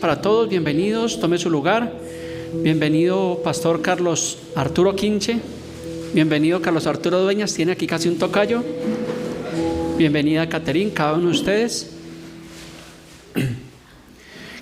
para todos, bienvenidos, tome su lugar. Bienvenido Pastor Carlos Arturo Quinche, bienvenido Carlos Arturo Dueñas, tiene aquí casi un tocayo. Bienvenida Caterín, cada uno de ustedes.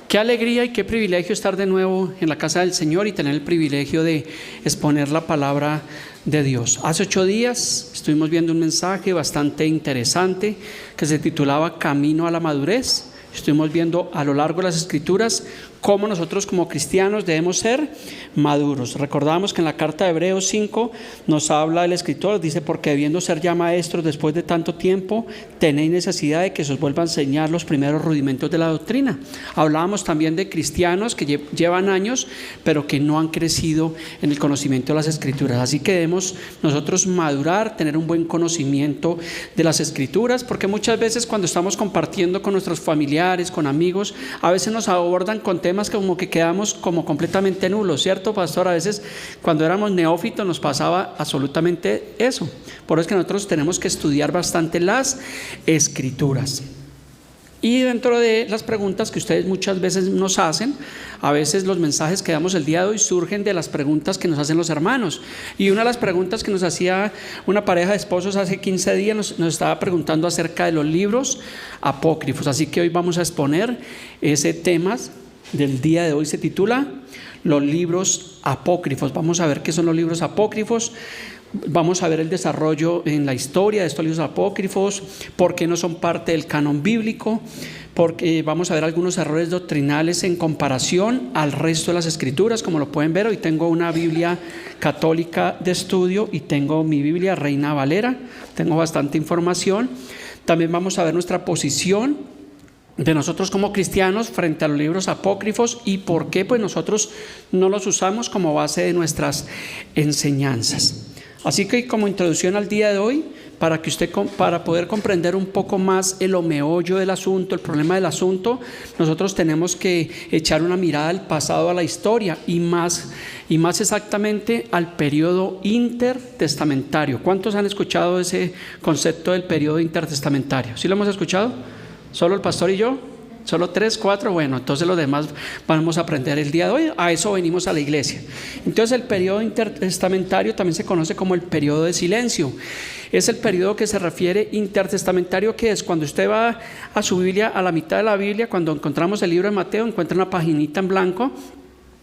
Qué alegría y qué privilegio estar de nuevo en la casa del Señor y tener el privilegio de exponer la palabra de Dios. Hace 8 días estuvimos viendo un mensaje bastante interesante que se titulaba Camino a la Madurez. Estuvimos viendo a lo largo de las Escrituras cómo nosotros como cristianos debemos ser maduros. Recordamos que en la carta de Hebreos 5 nos habla el escritor, dice: porque debiendo ser ya maestros después de tanto tiempo, tenéis necesidad de que se os vuelva a enseñar los primeros rudimentos de la doctrina. Hablábamos también de cristianos que llevan años, pero que no han crecido en el conocimiento de las Escrituras. Así que debemos nosotros madurar, tener un buen conocimiento de las Escrituras, porque muchas veces cuando estamos compartiendo con nuestros familiares, con amigos, a veces nos abordan con temas como que quedamos como completamente nulos, ¿cierto, pastor? A veces cuando éramos neófitos nos pasaba absolutamente eso. Por eso es que nosotros tenemos que estudiar bastante las Escrituras. Y dentro de las preguntas que ustedes muchas veces nos hacen, a veces los mensajes que damos el día de hoy surgen de las preguntas que nos hacen los hermanos. Y una de las preguntas que nos hacía una pareja de esposos hace 15 días nos estaba preguntando acerca de los libros apócrifos. Así que hoy vamos a exponer ese tema del día de hoy. Se titula Los libros apócrifos. Vamos a ver qué son los libros apócrifos. Vamos a ver el desarrollo en la historia de estos libros apócrifos, por qué no son parte del canon bíblico, porque vamos a ver algunos errores doctrinales en comparación al resto de las Escrituras. Como lo pueden ver, hoy tengo una Biblia católica de estudio y tengo mi Biblia Reina Valera, tengo bastante información. También vamos a ver nuestra posición de nosotros como cristianos frente a los libros apócrifos y por qué pues nosotros no los usamos como base de nuestras enseñanzas. Así que como introducción al día de hoy, para poder comprender un poco más el meollo del asunto, el problema del asunto, nosotros tenemos que echar una mirada al pasado, a la historia y más exactamente al periodo intertestamentario. ¿Cuántos han escuchado ese concepto del periodo intertestamentario? ¿Sí lo hemos escuchado? ¿Solo el pastor y yo? ¿Solo 3, 4? Bueno, entonces los demás vamos a aprender el día de hoy. A eso venimos a la iglesia. Entonces el periodo intertestamentario también se conoce como el periodo de silencio. Es el periodo que se refiere intertestamentario, que es cuando usted va a su Biblia, a la mitad de la Biblia, cuando encontramos el libro de Mateo, encuentra una paginita en blanco.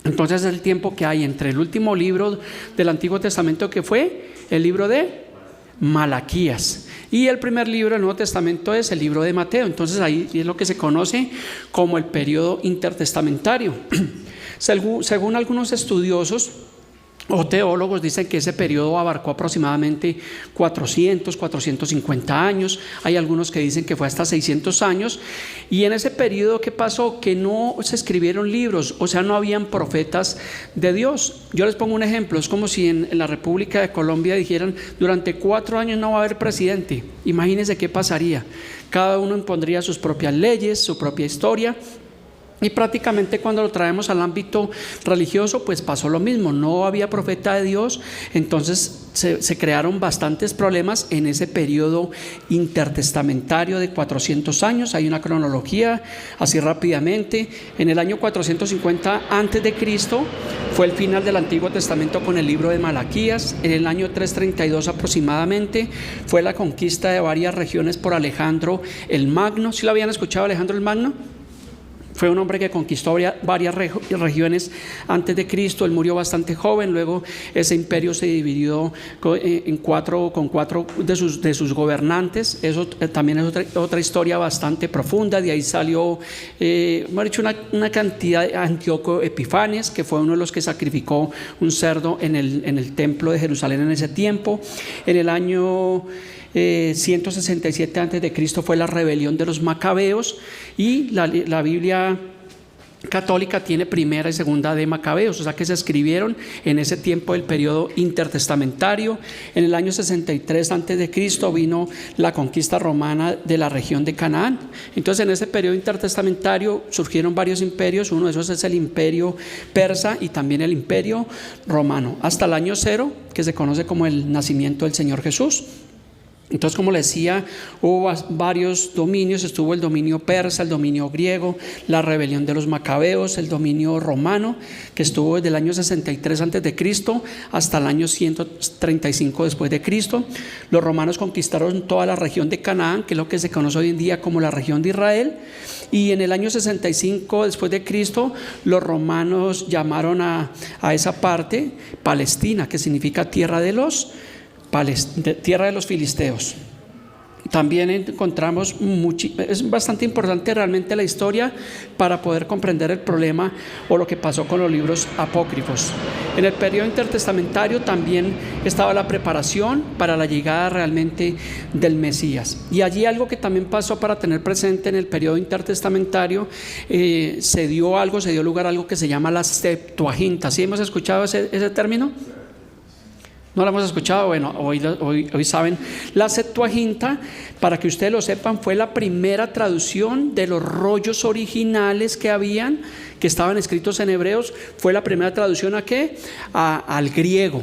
Entonces es el tiempo que hay entre el último libro del Antiguo Testamento, que fue el libro de Malaquías, y el primer libro del Nuevo Testamento es el libro de Mateo. Entonces ahí es lo que se conoce como el periodo intertestamentario. Según algunos estudiosos o teólogos, dicen que ese periodo abarcó aproximadamente 450 años. Hay algunos que dicen que fue hasta 600 años. Y en ese periodo, ¿qué pasó? Que no se escribieron libros, o sea, no habían profetas de Dios. Yo les pongo un ejemplo. Es como si en la República de Colombia dijeran: durante 4 años no va a haber presidente. Imagínense qué pasaría. Cada uno impondría sus propias leyes, su propia historia. Y prácticamente cuando lo traemos al ámbito religioso, pues pasó lo mismo. No había profeta de Dios, entonces se crearon bastantes problemas en ese periodo intertestamentario de 400 años. Hay una cronología, así rápidamente. En el año 450 a.C. fue el final del Antiguo Testamento con el libro de Malaquías. En el año 332 aproximadamente fue la conquista de varias regiones por Alejandro el Magno. ¿Sí lo habían escuchado, Alejandro el Magno? Fue un hombre que conquistó varias regiones antes de Cristo. Él murió bastante joven. Luego ese imperio se dividió con cuatro de sus gobernantes. Eso también es otra historia bastante profunda. De ahí salió una cantidad de Antíoco Epifanes, que fue uno de los que sacrificó un cerdo en el templo de Jerusalén en ese tiempo. En el año 167 a.C. fue la rebelión de los macabeos, y la Biblia católica tiene primera y segunda de Macabeos, o sea que se escribieron en ese tiempo del periodo intertestamentario. En el año 63 a.C. vino la conquista romana de la región de Canaán. Entonces en ese periodo intertestamentario surgieron varios imperios. Uno de esos es el imperio persa y también el imperio romano, hasta el año 0, que se conoce como el nacimiento del Señor Jesús. Entonces, como le decía, hubo varios dominios. Estuvo el dominio persa, el dominio griego, la rebelión de los macabeos, el dominio romano, que estuvo desde el año 63 a.C. hasta el año 135 después de Cristo. Los romanos conquistaron toda la región de Canaán, que es lo que se conoce hoy en día como la región de Israel. Y en el año 65 después de Cristo, los romanos llamaron a esa parte Palestina, que significa tierra de los filisteos. También encontramos es bastante importante realmente la historia para poder comprender el problema o lo que pasó con los libros apócrifos. En el periodo intertestamentario también estaba la preparación para la llegada realmente del Mesías. Y allí algo que también pasó para tener presente en el periodo intertestamentario, se dio lugar a algo que se llama la Septuaginta. ¿Sí hemos escuchado ese término? ¿No lo hemos escuchado? Bueno, hoy saben. La Septuaginta, para que ustedes lo sepan, fue la primera traducción de los rollos originales que estaban escritos en hebreos. Fue la primera traducción ¿a qué? Al griego.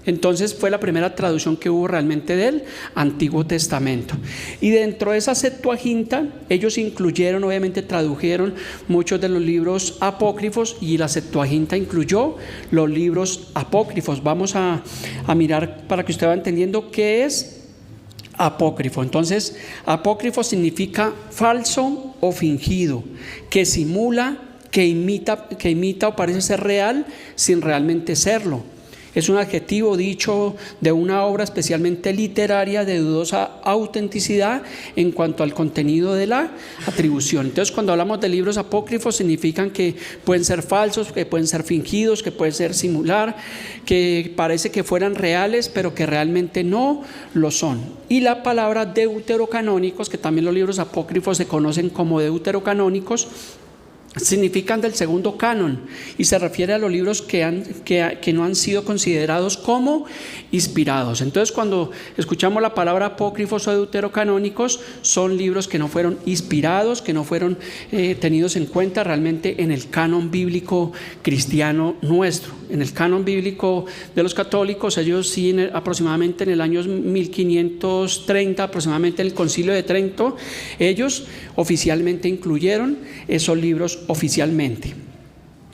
Entonces fue la primera traducción que hubo realmente del Antiguo Testamento. Y dentro de esa Septuaginta, ellos incluyeron, obviamente tradujeron muchos de los libros apócrifos, y la Septuaginta incluyó los libros apócrifos. Vamos a mirar para que usted vaya entendiendo qué es apócrifo. Entonces, apócrifo significa falso o fingido, que simula, que imita o parece ser real sin realmente serlo. Es un adjetivo dicho de una obra especialmente literaria de dudosa autenticidad en cuanto al contenido de la atribución. Entonces, cuando hablamos de libros apócrifos, significan que pueden ser falsos, que pueden ser fingidos, que pueden ser simular, que parece que fueran reales, pero que realmente no lo son. Y la palabra deuterocanónicos, que también los libros apócrifos se conocen como deuterocanónicos, significan del segundo canon y se refiere a los libros que no han sido considerados como inspirados. Entonces, cuando escuchamos la palabra apócrifos o deuterocanónicos, son libros que no fueron inspirados, que no fueron tenidos en cuenta realmente en el canon bíblico cristiano nuestro. En el canon bíblico de los católicos, ellos sí, aproximadamente en el año 1530, aproximadamente en el Concilio de Trento, ellos oficialmente incluyeron esos libros oficialmente.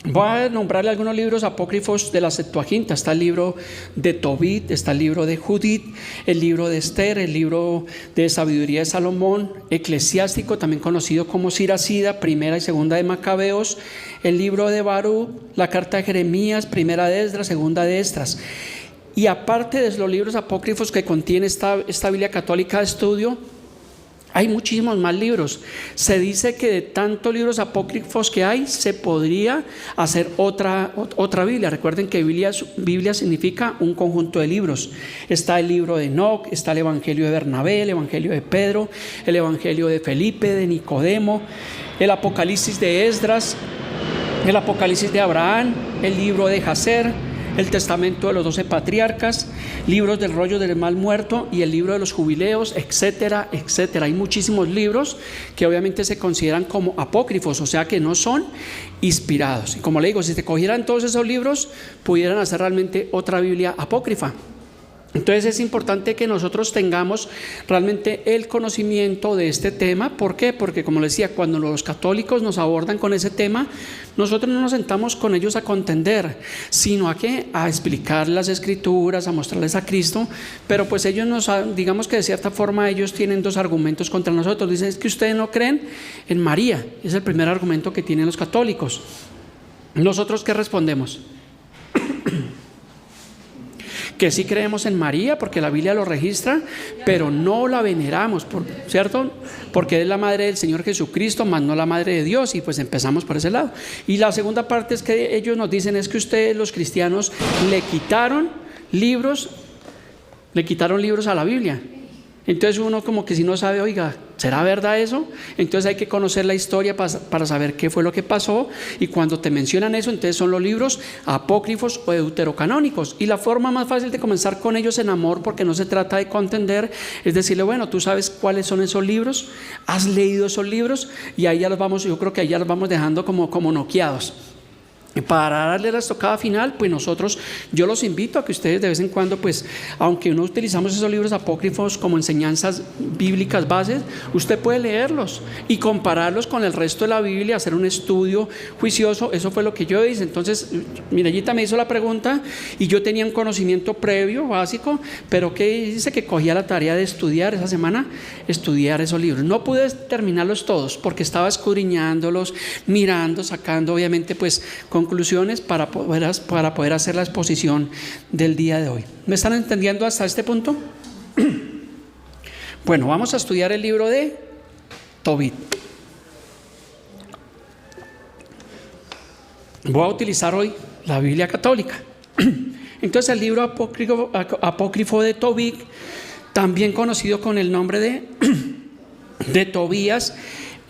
Voy a nombrarle algunos libros apócrifos de la Septuaginta. Está el libro de Tobit, está el libro de Judith, el libro de Esther, el libro de Sabiduría de Salomón, Eclesiástico, también conocido como Siracida, Primera y Segunda de Macabeos, el libro de Baruch, la carta de Jeremías, Primera de Esdras, Segunda de Esdras. Y aparte de los libros apócrifos que contiene esta Biblia católica de estudio, hay muchísimos más libros. Se dice que de tantos libros apócrifos que hay, se podría hacer otra Biblia. Recuerden que Biblia significa un conjunto de libros. Está el libro de Enoc, está el Evangelio de Bernabé, el Evangelio de Pedro, el Evangelio de Felipe, de Nicodemo, el Apocalipsis de Esdras, el Apocalipsis de Abraham, el libro de Jacer, el testamento de los 12 patriarcas, libros del rollo del mal muerto y el libro de los jubileos, etcétera, etcétera. Hay muchísimos libros que obviamente se consideran como apócrifos, o sea que no son inspirados. Y como le digo, si se cogieran todos esos libros, pudieran hacer realmente otra Biblia apócrifa. Entonces es importante que nosotros tengamos realmente el conocimiento de este tema. ¿Por qué? Porque, como les decía, cuando los católicos nos abordan con ese tema, nosotros no nos sentamos con ellos a contender, sino a explicar las escrituras, a mostrarles a Cristo. Pero pues ellos digamos que de cierta forma ellos tienen dos argumentos contra nosotros. Dicen, es que ustedes no creen en María. Es el primer argumento que tienen los católicos. ¿Nosotros qué respondemos? Que sí creemos en María porque la Biblia lo registra, pero no la veneramos, ¿cierto? Porque es la madre del Señor Jesucristo, más no la madre de Dios, y pues empezamos por ese lado. Y la segunda parte es que ellos nos dicen es que ustedes los cristianos le quitaron libros a la Biblia. Entonces uno como que si no sabe, oiga, ¿será verdad eso? Entonces hay que conocer la historia para saber qué fue lo que pasó, y cuando te mencionan eso, entonces son los libros apócrifos o deuterocanónicos. Y la forma más fácil de comenzar con ellos en amor, porque no se trata de contender, es decirle, bueno, tú sabes cuáles son esos libros, has leído esos libros, y ahí ya los vamos, yo creo que ahí ya los vamos dejando como noqueados. Para darle la estocada final, pues yo los invito a que ustedes de vez en cuando, pues aunque no utilizamos esos libros apócrifos como enseñanzas bíblicas bases, usted puede leerlos y compararlos con el resto de la Biblia, hacer un estudio juicioso. Eso fue lo que yo hice. Entonces, Mirellita me hizo la pregunta y yo tenía un conocimiento previo, básico, pero que dice que cogía la tarea de estudiar esa semana, estudiar esos libros. No pude terminarlos todos porque estaba escudriñándolos, mirando, sacando obviamente pues conclusiones para poder hacer la exposición del día de hoy. ¿Me están entendiendo hasta este punto? Bueno, vamos a estudiar el libro de Tobit. Voy a utilizar hoy la Biblia católica. Entonces el libro apócrifo de Tobit, también conocido con el nombre de Tobías,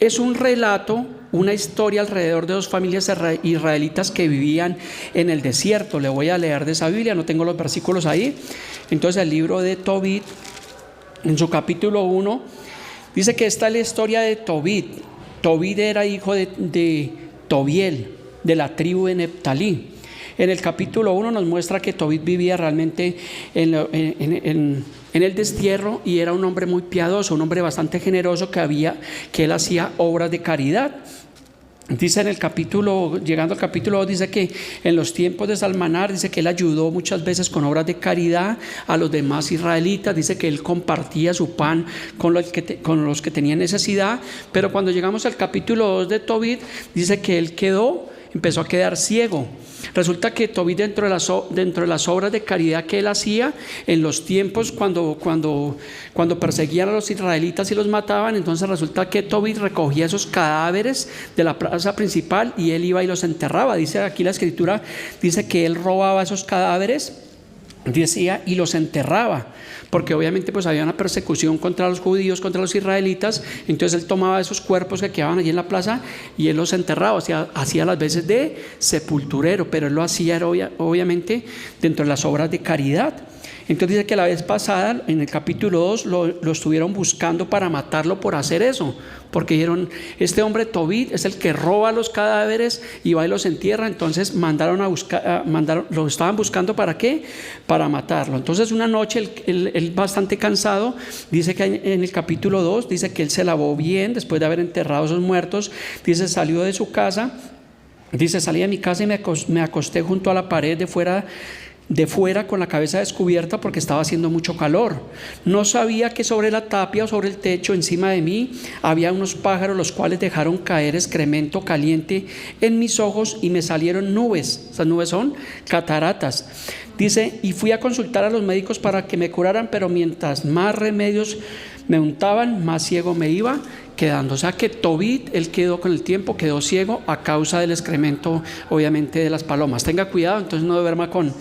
es un relato, una historia alrededor de dos familias israelitas que vivían en el desierto. Le voy a leer de esa Biblia, no tengo los versículos ahí. Entonces el libro de Tobit, en su capítulo 1, dice que esta es la historia de Tobit. Tobit era hijo de Tobiel, de la tribu de Neftalí. En el capítulo 1 nos muestra que Tobit vivía realmente en el destierro y era un hombre muy piadoso, un hombre bastante generoso que él hacía obras de caridad. Dice en el capítulo, llegando al capítulo 2, dice que en los tiempos de Salmanar, dice que él ayudó muchas veces con obras de caridad a los demás israelitas. Dice que él compartía su pan con los que tenían necesidad. Pero cuando llegamos al capítulo 2 de Tobit, dice que él empezó a quedar ciego. Resulta que Tobit, dentro de las obras de caridad que él hacía en los tiempos cuando perseguían a los israelitas y los mataban, entonces resulta que Tobit recogía esos cadáveres de la plaza principal y él iba y los enterraba. Dice aquí la escritura, dice que él robaba esos cadáveres, decía, y los enterraba, porque obviamente pues había una persecución contra los judíos, contra los israelitas. Entonces él tomaba esos cuerpos que quedaban allí en la plaza y él los enterraba, hacía las veces de sepulturero, pero él lo hacía obviamente dentro de las obras de caridad. Entonces dice que la vez pasada, en el capítulo 2, lo estuvieron buscando para matarlo por hacer eso, porque dijeron, este hombre Tobit es el que roba los cadáveres y va y los entierra. Entonces lo estaban buscando, ¿para qué? Para matarlo. Entonces una noche él bastante cansado, dice que en el capítulo 2, dice que él se lavó bien después de haber enterrado a esos muertos. Dice, salió de su casa, dice, salí de mi casa y me acosté junto a la pared de fuera con la cabeza descubierta porque estaba haciendo mucho calor. No sabía que sobre la tapia o sobre el techo encima de mí había unos pájaros, los cuales dejaron caer excremento caliente en mis ojos y me salieron nubes. Esas nubes son cataratas. Dice, y fui a consultar a los médicos para que me curaran, pero mientras más remedios me untaban, más ciego me iba quedando. O sea que Tobit, él con el tiempo quedó ciego a causa del excremento, obviamente, de las palomas. Tenga cuidado, entonces no duerma con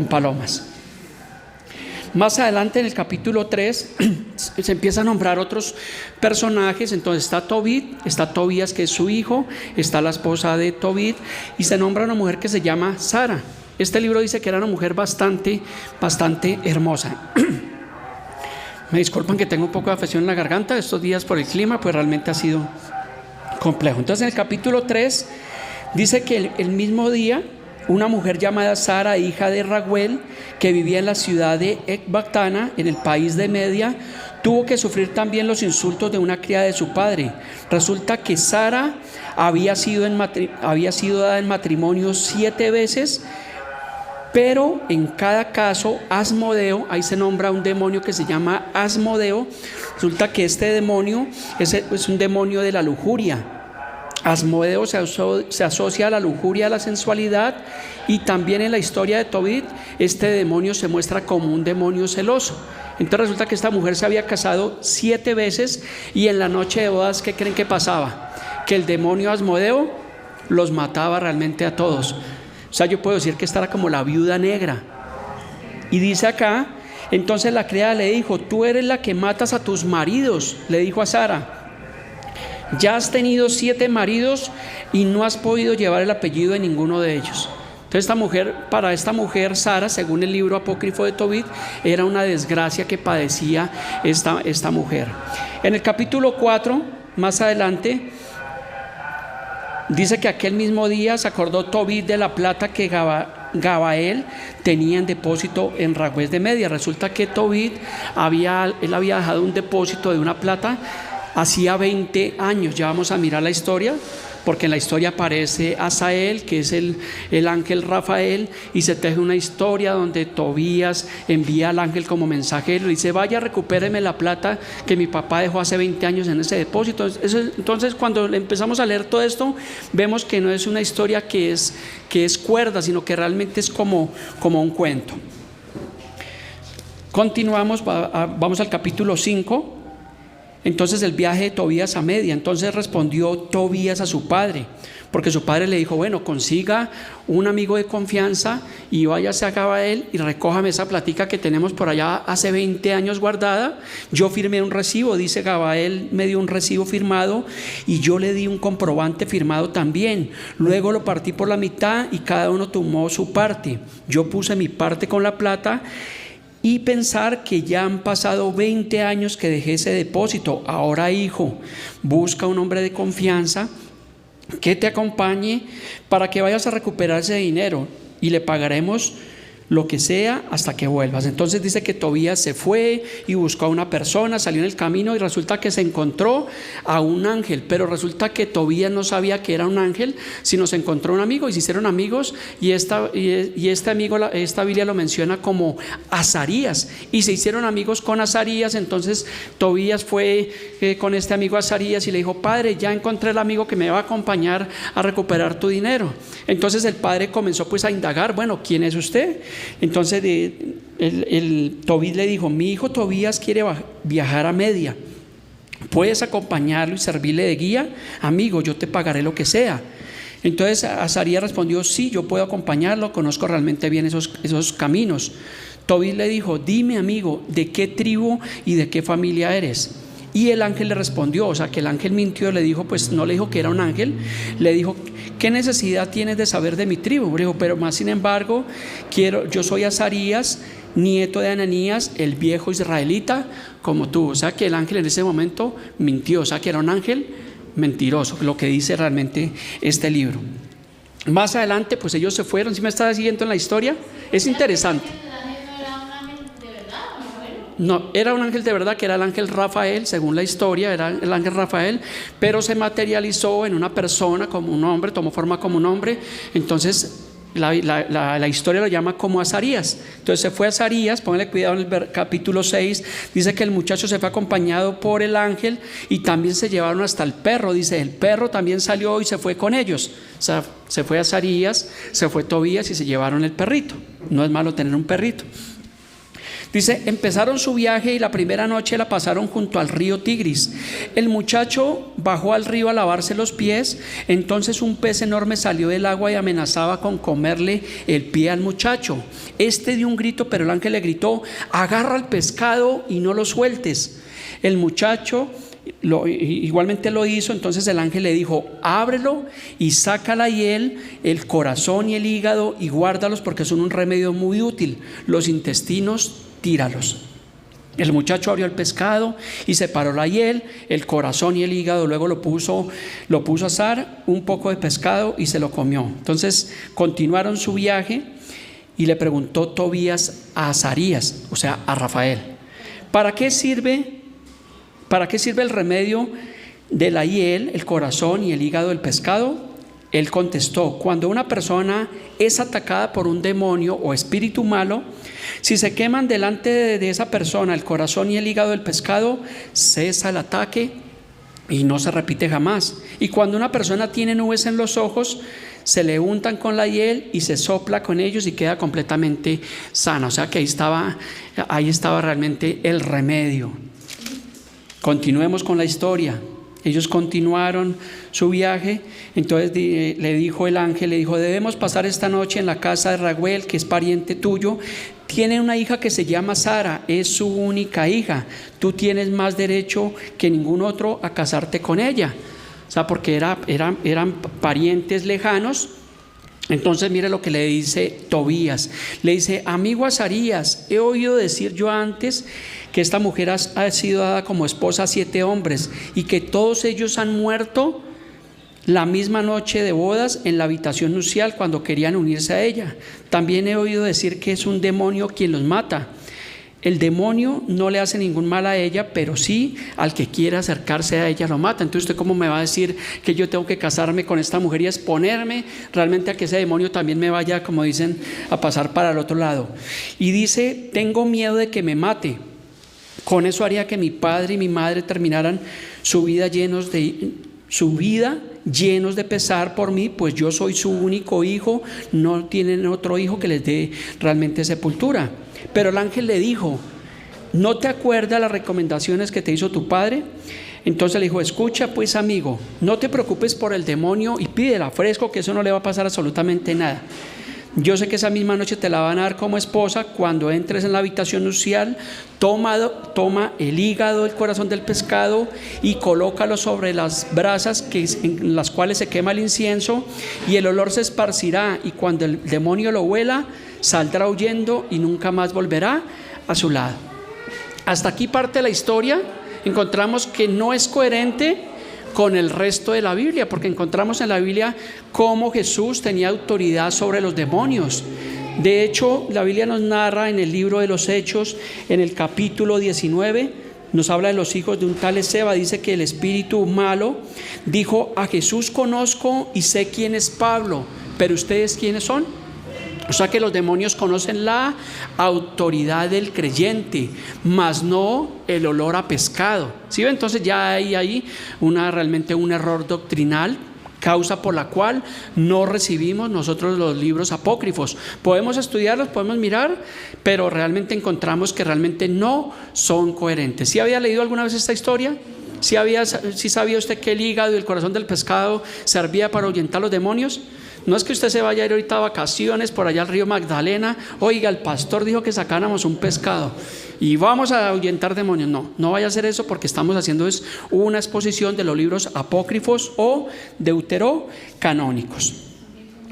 palomas. Más adelante en el capítulo 3 se empieza a nombrar otros personajes. Entonces está Tobit, está Tobías, que es su hijo, está la esposa de Tobit, y se nombra una mujer que se llama Sara. Este libro dice que era una mujer bastante hermosa. Me disculpan que tengo un poco de afección en la garganta estos días por el clima, pues realmente ha sido complejo. Entonces en el capítulo 3 dice que el mismo día una mujer llamada Sara, hija de Raguel, que vivía en la ciudad de Ecbatana, en el país de Media, tuvo que sufrir también los insultos de una criada de su padre. Resulta que Sara había sido dada en matrimonio 7 veces, pero en cada caso Asmodeo, ahí se nombra un demonio que se llama Asmodeo. Resulta que este demonio es un demonio de la lujuria. Asmodeo se asocia a la lujuria, a la sensualidad, y también en la historia de Tobit este demonio se muestra como un demonio celoso. Entonces resulta que esta mujer se había casado 7 veces y en la noche de bodas, ¿qué creen que pasaba? Que el demonio Asmodeo los mataba realmente a todos. O sea, yo puedo decir que esta era como la viuda negra. Y dice acá, entonces la criada le dijo, tú eres la que matas a tus maridos, le dijo a Sara. Ya has tenido 7 maridos y no has podido llevar el apellido de ninguno de ellos. Entonces para esta mujer Sara, según el libro apócrifo de Tobit, era una desgracia que padecía esta mujer. En el capítulo 4, más adelante, Dice que aquel mismo día se acordó Tobit de la plata que Gabael tenía en depósito en Ragüez de Media. Resulta que Tobit había dejado un depósito de una plata hacía 20 años. Ya vamos a mirar la historia, porque en la historia aparece Asael, que es el ángel Rafael, y se teje una historia donde Tobías envía al ángel como mensajero y dice: vaya, recupéreme la plata que mi papá dejó hace 20 años en ese depósito. Entonces cuando empezamos a leer todo esto, vemos que no es una historia que es cuerda, sino que realmente es como un cuento. Continuamos, vamos al capítulo 5. Entonces el viaje de Tobías a Media. Entonces respondió Tobías a su padre, porque su padre le dijo: bueno, consiga un amigo de confianza y váyase a Gabael y recójame esa platica que tenemos por allá hace 20 años guardada. Yo firmé un recibo, dice Gabael me dio un recibo firmado y yo le di un comprobante firmado también. Luego lo partí por la mitad y cada uno tomó su parte. Yo puse mi parte con la plata. Y pensar que ya han pasado 20 años que dejé ese depósito. Ahora, hijo, busca un hombre de confianza que te acompañe para que vayas a recuperar ese dinero y le pagaremos lo que sea hasta que vuelvas. Entonces dice que Tobías se fue y buscó a una persona, salió en el camino y resulta que se encontró a un ángel, pero resulta que Tobías no sabía que era un ángel, sino se encontró un amigo y se hicieron amigos, y este amigo, esta Biblia lo menciona como Azarías, y se hicieron amigos con Azarías. Entonces Tobías fue con este amigo Azarías y le dijo: padre, ya encontré el amigo que me va a acompañar a recuperar tu dinero. Entonces el padre comenzó pues a indagar: bueno, ¿quién es usted? Entonces Tobit le dijo: mi hijo Tobías quiere viajar a Media, ¿puedes acompañarlo y servirle de guía? Amigo, yo te pagaré lo que sea. Entonces Azarías respondió: sí, yo puedo acompañarlo, conozco realmente bien esos caminos. Tobit le dijo: dime, amigo, ¿de qué tribu y de qué familia eres? Y el ángel le respondió, o sea que el ángel mintió, le dijo, pues no le dijo que era un ángel, le dijo: ¿qué necesidad tienes de saber de mi tribu? Le dijo: pero más sin embargo, yo soy Azarías, nieto de Ananías, el viejo israelita, como tú. O sea que el ángel en ese momento mintió, o sea que era un ángel mentiroso, lo que dice realmente este libro. Más adelante, pues ellos se fueron. ¿Sí me estás siguiendo en la historia? Es interesante. No, era un ángel de verdad, que era el ángel Rafael, según la historia, era el ángel Rafael, pero se materializó en una persona como un hombre, tomó forma como un hombre. Entonces la historia lo llama como Azarías. Entonces se fue Azarías, pónganle cuidado en el capítulo 6, dice que el muchacho se fue acompañado por el ángel y también se llevaron hasta el perro. Dice: el perro también salió y se fue con ellos. O sea, se fue Azarías, se fue Tobías y se llevaron el perrito. No es malo tener un perrito. Dice: empezaron su viaje y la primera noche la pasaron junto al río Tigris. El muchacho bajó al río a lavarse los pies. Entonces un pez enorme salió del agua y amenazaba con comerle el pie al muchacho. Este dio un grito, pero el ángel le gritó: agarra el pescado y no lo sueltes. El muchacho igualmente lo hizo. Entonces el ángel le dijo: ábrelo y saca la hiel, el corazón y el hígado y guárdalos, porque son un remedio muy útil. Los intestinos tíralos. El muchacho abrió el pescado y separó la hiel, el corazón y el hígado. Luego lo puso a asar, un poco de pescado, y se lo comió. Entonces continuaron su viaje y le preguntó Tobías a Azarías, o sea a Rafael: ¿para qué sirve el remedio de la hiel, el corazón y el hígado del pescado? Él contestó: cuando una persona es atacada por un demonio o espíritu malo, si se queman delante de esa persona el corazón y el hígado del pescado, cesa el ataque y no se repite jamás. Y cuando una persona tiene nubes en los ojos, se le untan con la hiel y se sopla con ellos y queda completamente sana. O sea que ahí estaba realmente el remedio. Continuemos con la historia. Ellos continuaron su viaje. Entonces le dijo el ángel, debemos pasar esta noche en la casa de Raguel, que es pariente tuyo. Tiene una hija que se llama Sara, es su única hija. Tú tienes más derecho que ningún otro a casarte con ella. O sea, porque eran parientes lejanos. Entonces mire lo que le dice Tobías. Le dice: amigo Azarías, he oído decir yo antes que esta mujer ha sido dada como esposa a 7 hombres y que todos ellos han muerto la misma noche de bodas en la habitación nupcial cuando querían unirse a ella. También he oído decir que es un demonio quien los mata. El demonio no le hace ningún mal a ella, pero sí al que quiera acercarse a ella lo mata. Entonces, ¿usted cómo me va a decir que yo tengo que casarme con esta mujer y exponerme realmente a que ese demonio también me vaya, como dicen, a pasar para el otro lado? Y dice, tengo miedo de que me mate. Con eso haría que mi padre y mi madre terminaran su vida llenos de pesar por mí, pues yo soy su único hijo, no tienen otro hijo que les dé realmente sepultura. Pero el ángel le dijo, ¿no te acuerdas las recomendaciones que te hizo tu padre? Entonces le dijo, escucha pues amigo, no te preocupes por el demonio y pídela fresco, que eso no le va a pasar absolutamente nada. Yo sé que esa misma noche te la van a dar como esposa. Cuando entres en la habitación nupcial, toma el hígado, el corazón del pescado y colócalo sobre las brasas en las cuales se quema el incienso, y el olor se esparcirá, y cuando el demonio lo huela, saldrá huyendo y nunca más volverá a su lado. Hasta aquí parte la historia. Encontramos que no es coherente con el resto de la Biblia, porque encontramos en la Biblia cómo Jesús tenía autoridad sobre los demonios. De hecho, la Biblia nos narra en el libro de los Hechos, en el capítulo 19, nos habla de los hijos de un tal Esceva. Dice que el espíritu malo dijo, a Jesús conozco y sé quién es Pablo, pero ¿ustedes quiénes son? O sea que los demonios conocen la autoridad del creyente, mas no el olor a pescado. ¿Sí? Entonces ya hay ahí realmente un error doctrinal, causa por la cual no recibimos nosotros los libros apócrifos. Podemos estudiarlos, podemos mirar, pero realmente encontramos que realmente no son coherentes. ¿Sí había leído alguna vez esta historia? ¿Sí sabía usted que el hígado y el corazón del pescado servía para ahuyentar los demonios? No es que usted se vaya a ir ahorita a vacaciones por allá al río Magdalena, oiga, el pastor dijo que sacáramos un pescado y vamos a ahuyentar demonios. No vaya a hacer eso, porque estamos haciendo una exposición de los libros apócrifos o deuterocanónicos.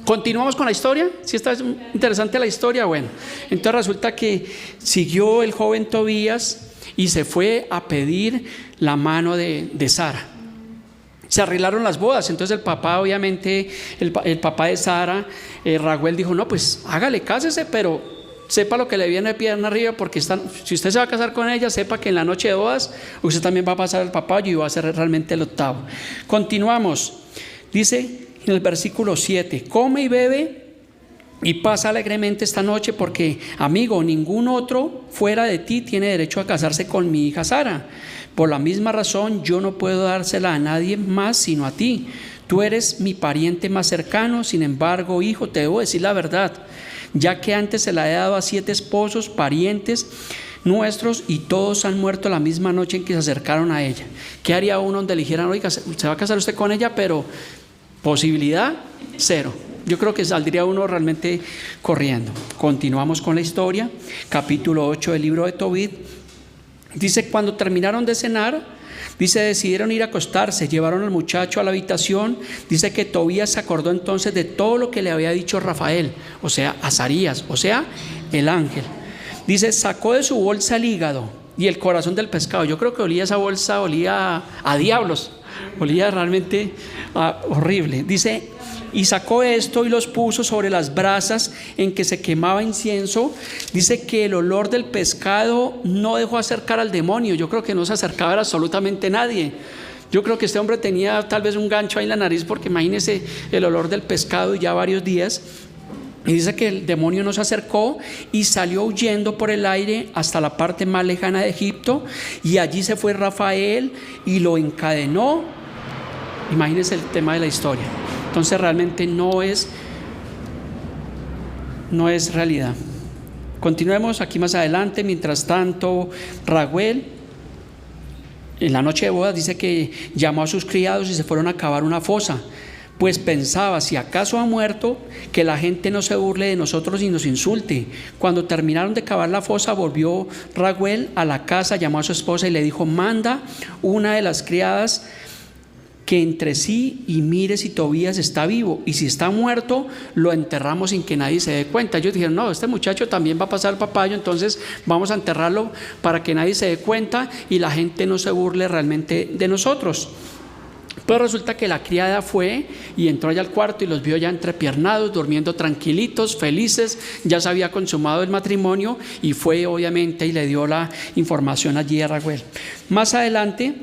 Continuamos con la historia. ¿Sí está interesante la historia? Bueno, entonces resulta que siguió el joven Tobías y se fue a pedir la mano de Sara. Se arreglaron las bodas. Entonces el papá, obviamente, el papá de Sara, Raguel, dijo, no, pues hágale, cásese, pero sepa lo que le viene de pierna arriba, porque si usted se va a casar con ella, sepa que en la noche de bodas usted también va a pasar el papayo y va a ser realmente el octavo. Continuamos. Dice en el versículo 7, come y bebe y pasa alegremente esta noche, porque, amigo, ningún otro fuera de ti tiene derecho a casarse con mi hija Sara. Por la misma razón, yo no puedo dársela a nadie más sino a ti. Tú eres mi pariente más cercano. Sin embargo, hijo, te debo decir la verdad, ya que antes se la he dado a 7 esposos, parientes nuestros, y todos han muerto la misma noche en que se acercaron a ella. ¿Qué haría uno donde le dijeran, oiga, se va a casar usted con ella, pero posibilidad cero? Yo creo que saldría uno realmente corriendo. Continuamos con la historia. Capítulo 8 del libro de Tobit. Dice, cuando terminaron de cenar, dice, decidieron ir a acostarse, llevaron al muchacho a la habitación. Dice que Tobías se acordó entonces de todo lo que le había dicho Rafael, o sea, Azarías, o sea, el ángel. Dice, sacó de su bolsa el hígado y el corazón del pescado. Yo creo que esa bolsa olía a diablos, olía realmente horrible. Dice, y sacó esto y los puso sobre las brasas en que se quemaba incienso. Dice que el olor del pescado no dejó acercar al demonio. Yo creo que no se acercaba a absolutamente nadie. Yo creo que este hombre tenía tal vez un gancho ahí en la nariz, porque imagínese el olor del pescado y ya varios días. Y dice que el demonio no se acercó y salió huyendo por el aire hasta la parte más lejana de Egipto, y allí se fue Rafael y lo encadenó. Imagínese el tema de la historia. Entonces realmente no es realidad. Continuemos aquí más adelante. Mientras tanto, Raguel, en la noche de bodas, dice que llamó a sus criados y se fueron a cavar una fosa, pues pensaba, si acaso ha muerto, que la gente no se burle de nosotros y nos insulte. Cuando terminaron de cavar la fosa, volvió Raguel a la casa, llamó a su esposa y le dijo, manda una de las criadas que entre sí y mire si Tobías está vivo, y si está muerto, lo enterramos sin que nadie se dé cuenta. Ellos dijeron, no, este muchacho también va a pasar el papayo, entonces vamos a enterrarlo para que nadie se dé cuenta y la gente no se burle realmente de nosotros. Pues resulta que la criada fue y entró allá al cuarto y los vio ya entrepiernados, durmiendo tranquilitos, felices. Ya se había consumado el matrimonio y fue obviamente y le dio la información allí a Raguel. Más adelante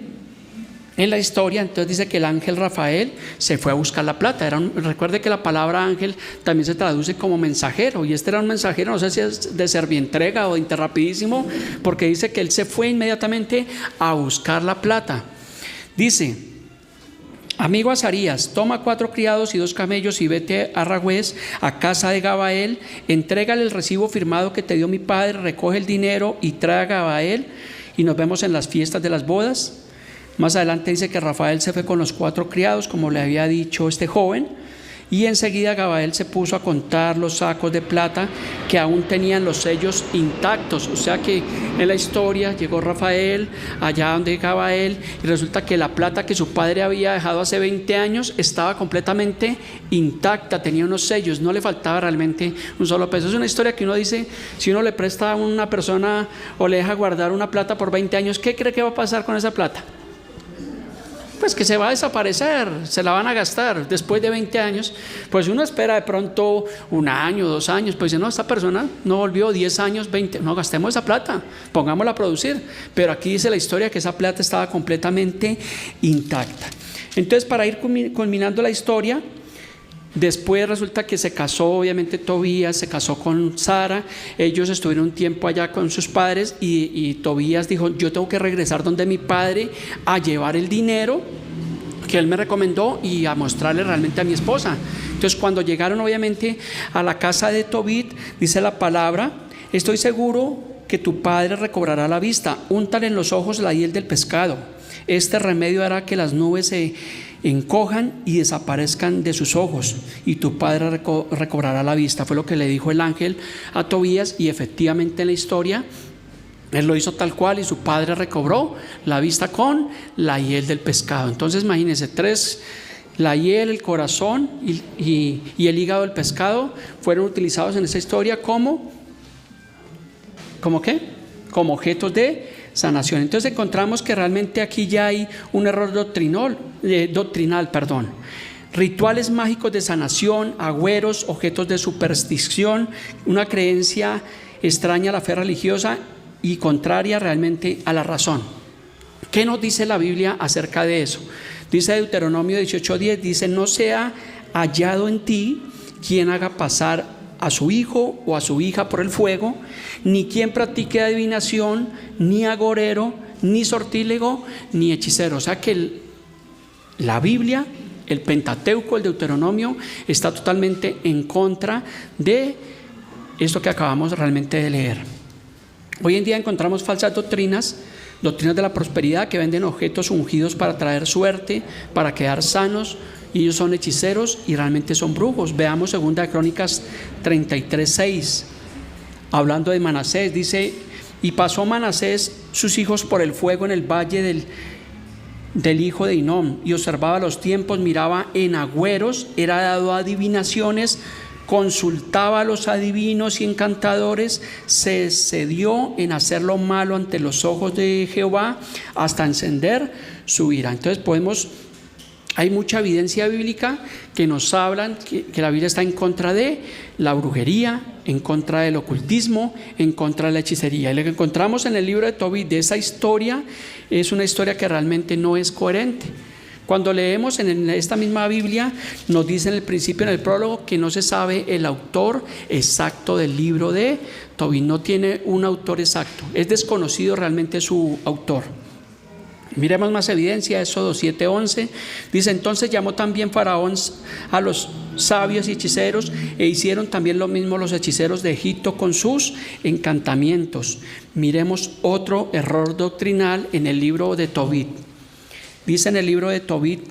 en la historia, entonces dice que el ángel Rafael se fue a buscar la plata. Recuerde que la palabra ángel también se traduce como mensajero, y este era un mensajero, no sé si es de Servientrega o de Interrapidísimo, porque dice que él se fue inmediatamente a buscar la plata. Dice: amigo Azarías, toma 4 criados y 2 camellos y vete a Ragüez, a casa de Gabael, entrégale el recibo firmado que te dio mi padre, recoge el dinero y trae a Gabael y nos vemos en las fiestas de las bodas. Más adelante dice que Rafael se fue con los 4 criados, como le había dicho este joven, y enseguida Gabael se puso a contar los sacos de plata que aún tenían los sellos intactos. O sea que en la historia llegó Rafael allá donde Gabael y resulta que la plata que su padre había dejado hace 20 años estaba completamente intacta, tenía unos sellos, no le faltaba realmente un solo peso. Es una historia que uno dice, si uno le presta a una persona o le deja guardar una plata por 20 años, ¿qué cree que va a pasar con esa plata? Pues que se va a desaparecer, se la van a gastar después de 20 años. Pues uno espera de pronto 1 año, 2 años, pues dice, no, esta persona no volvió 10 años, 20, no, gastemos esa plata, pongámosla a producir. Pero aquí dice la historia que esa plata estaba completamente intacta. Entonces, para ir culminando la historia, después resulta que se casó, obviamente Tobías se casó con Sara, ellos estuvieron un tiempo allá con sus padres y Tobías dijo, yo tengo que regresar donde mi padre a llevar el dinero que él me recomendó y a mostrarle realmente a mi esposa. Entonces cuando llegaron obviamente a la casa de Tobit, dice la palabra, estoy seguro que tu padre recobrará la vista, úntale en los ojos la hiel del pescado, este remedio hará que las nubes se encojan y desaparezcan de sus ojos y tu padre recobrará la vista. Fue lo que le dijo el ángel a Tobías y efectivamente en la historia él lo hizo tal cual y su padre recobró la vista con la hiel del pescado. Entonces imagínense, 3, la hiel, el corazón y el hígado del pescado fueron utilizados en esa historia como ¿qué? Como objetos de sanación. Entonces encontramos que realmente aquí ya hay un error doctrinal, rituales mágicos de sanación, agüeros, objetos de superstición, una creencia extraña a la fe religiosa y contraria realmente a la razón. ¿Qué nos dice la Biblia acerca de eso? Dice Deuteronomio 18:10, dice, no sea hallado en ti quien haga pasar a su hijo o a su hija por el fuego, ni quien practique adivinación, ni agorero, ni sortílego, ni hechicero. O sea que la Biblia, el Pentateuco, el Deuteronomio, está totalmente en contra de esto que acabamos realmente de leer. Hoy en día encontramos falsas doctrinas de la prosperidad que venden objetos ungidos para traer suerte, para quedar sanos, y ellos son hechiceros y realmente son brujos. Veamos 2 Crónicas 33:6. Hablando de Manasés, dice, y pasó Manasés sus hijos por el fuego en el valle del hijo de Hinnom, y observaba los tiempos, miraba en agüeros, era dado a adivinaciones, consultaba a los adivinos y encantadores, se excedió en hacer lo malo ante los ojos de Jehová hasta encender su ira. Entonces hay mucha evidencia bíblica que nos hablan que la Biblia está en contra de la brujería, en contra del ocultismo, en contra de la hechicería. Y lo que encontramos en el libro de Tobit de esa historia es una historia que realmente no es coherente. Cuando leemos en esta misma Biblia, nos dice en el principio, en el prólogo, que no se sabe el autor exacto del libro de Tobit. No tiene un autor exacto, es desconocido realmente su autor. Miremos más evidencia, Éxodo 7:11, dice, entonces llamó también Faraón a los sabios y hechiceros, e hicieron también lo mismo los hechiceros de Egipto con sus encantamientos. Miremos otro error doctrinal en el libro de Tobit. Dice en el libro de Tobit,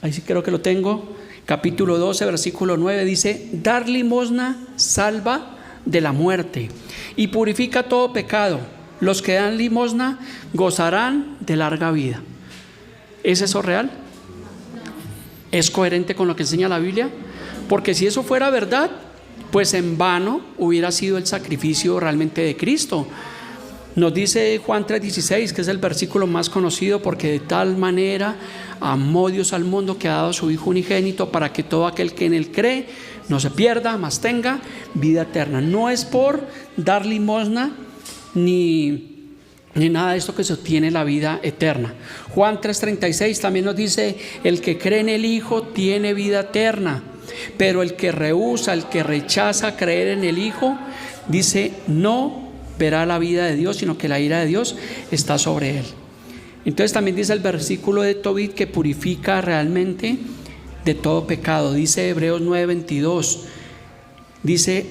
ahí sí creo que lo tengo, capítulo 12, versículo 9, dice, dar limosna salva de la muerte y purifica todo pecado. Los que dan limosna gozarán de larga vida. ¿Es eso real? ¿Es coherente con lo que enseña la Biblia? Porque si eso fuera verdad, pues en vano hubiera sido el sacrificio realmente de Cristo. Nos dice Juan 3:16, que es el versículo más conocido, porque de tal manera amó Dios al mundo que ha dado a su Hijo unigénito para que todo aquel que en él cree no se pierda, mas tenga vida eterna. No es por dar limosna ni nada de esto que se obtiene la vida eterna. Juan 3:36 también nos dice: el que cree en el Hijo tiene vida eterna, pero el que rehúsa, el que rechaza creer en el Hijo, dice, no verá la vida de Dios, sino que la ira de Dios está sobre él. Entonces también dice el versículo de Tobit que purifica realmente de todo pecado. Dice Hebreos 9:22, dice: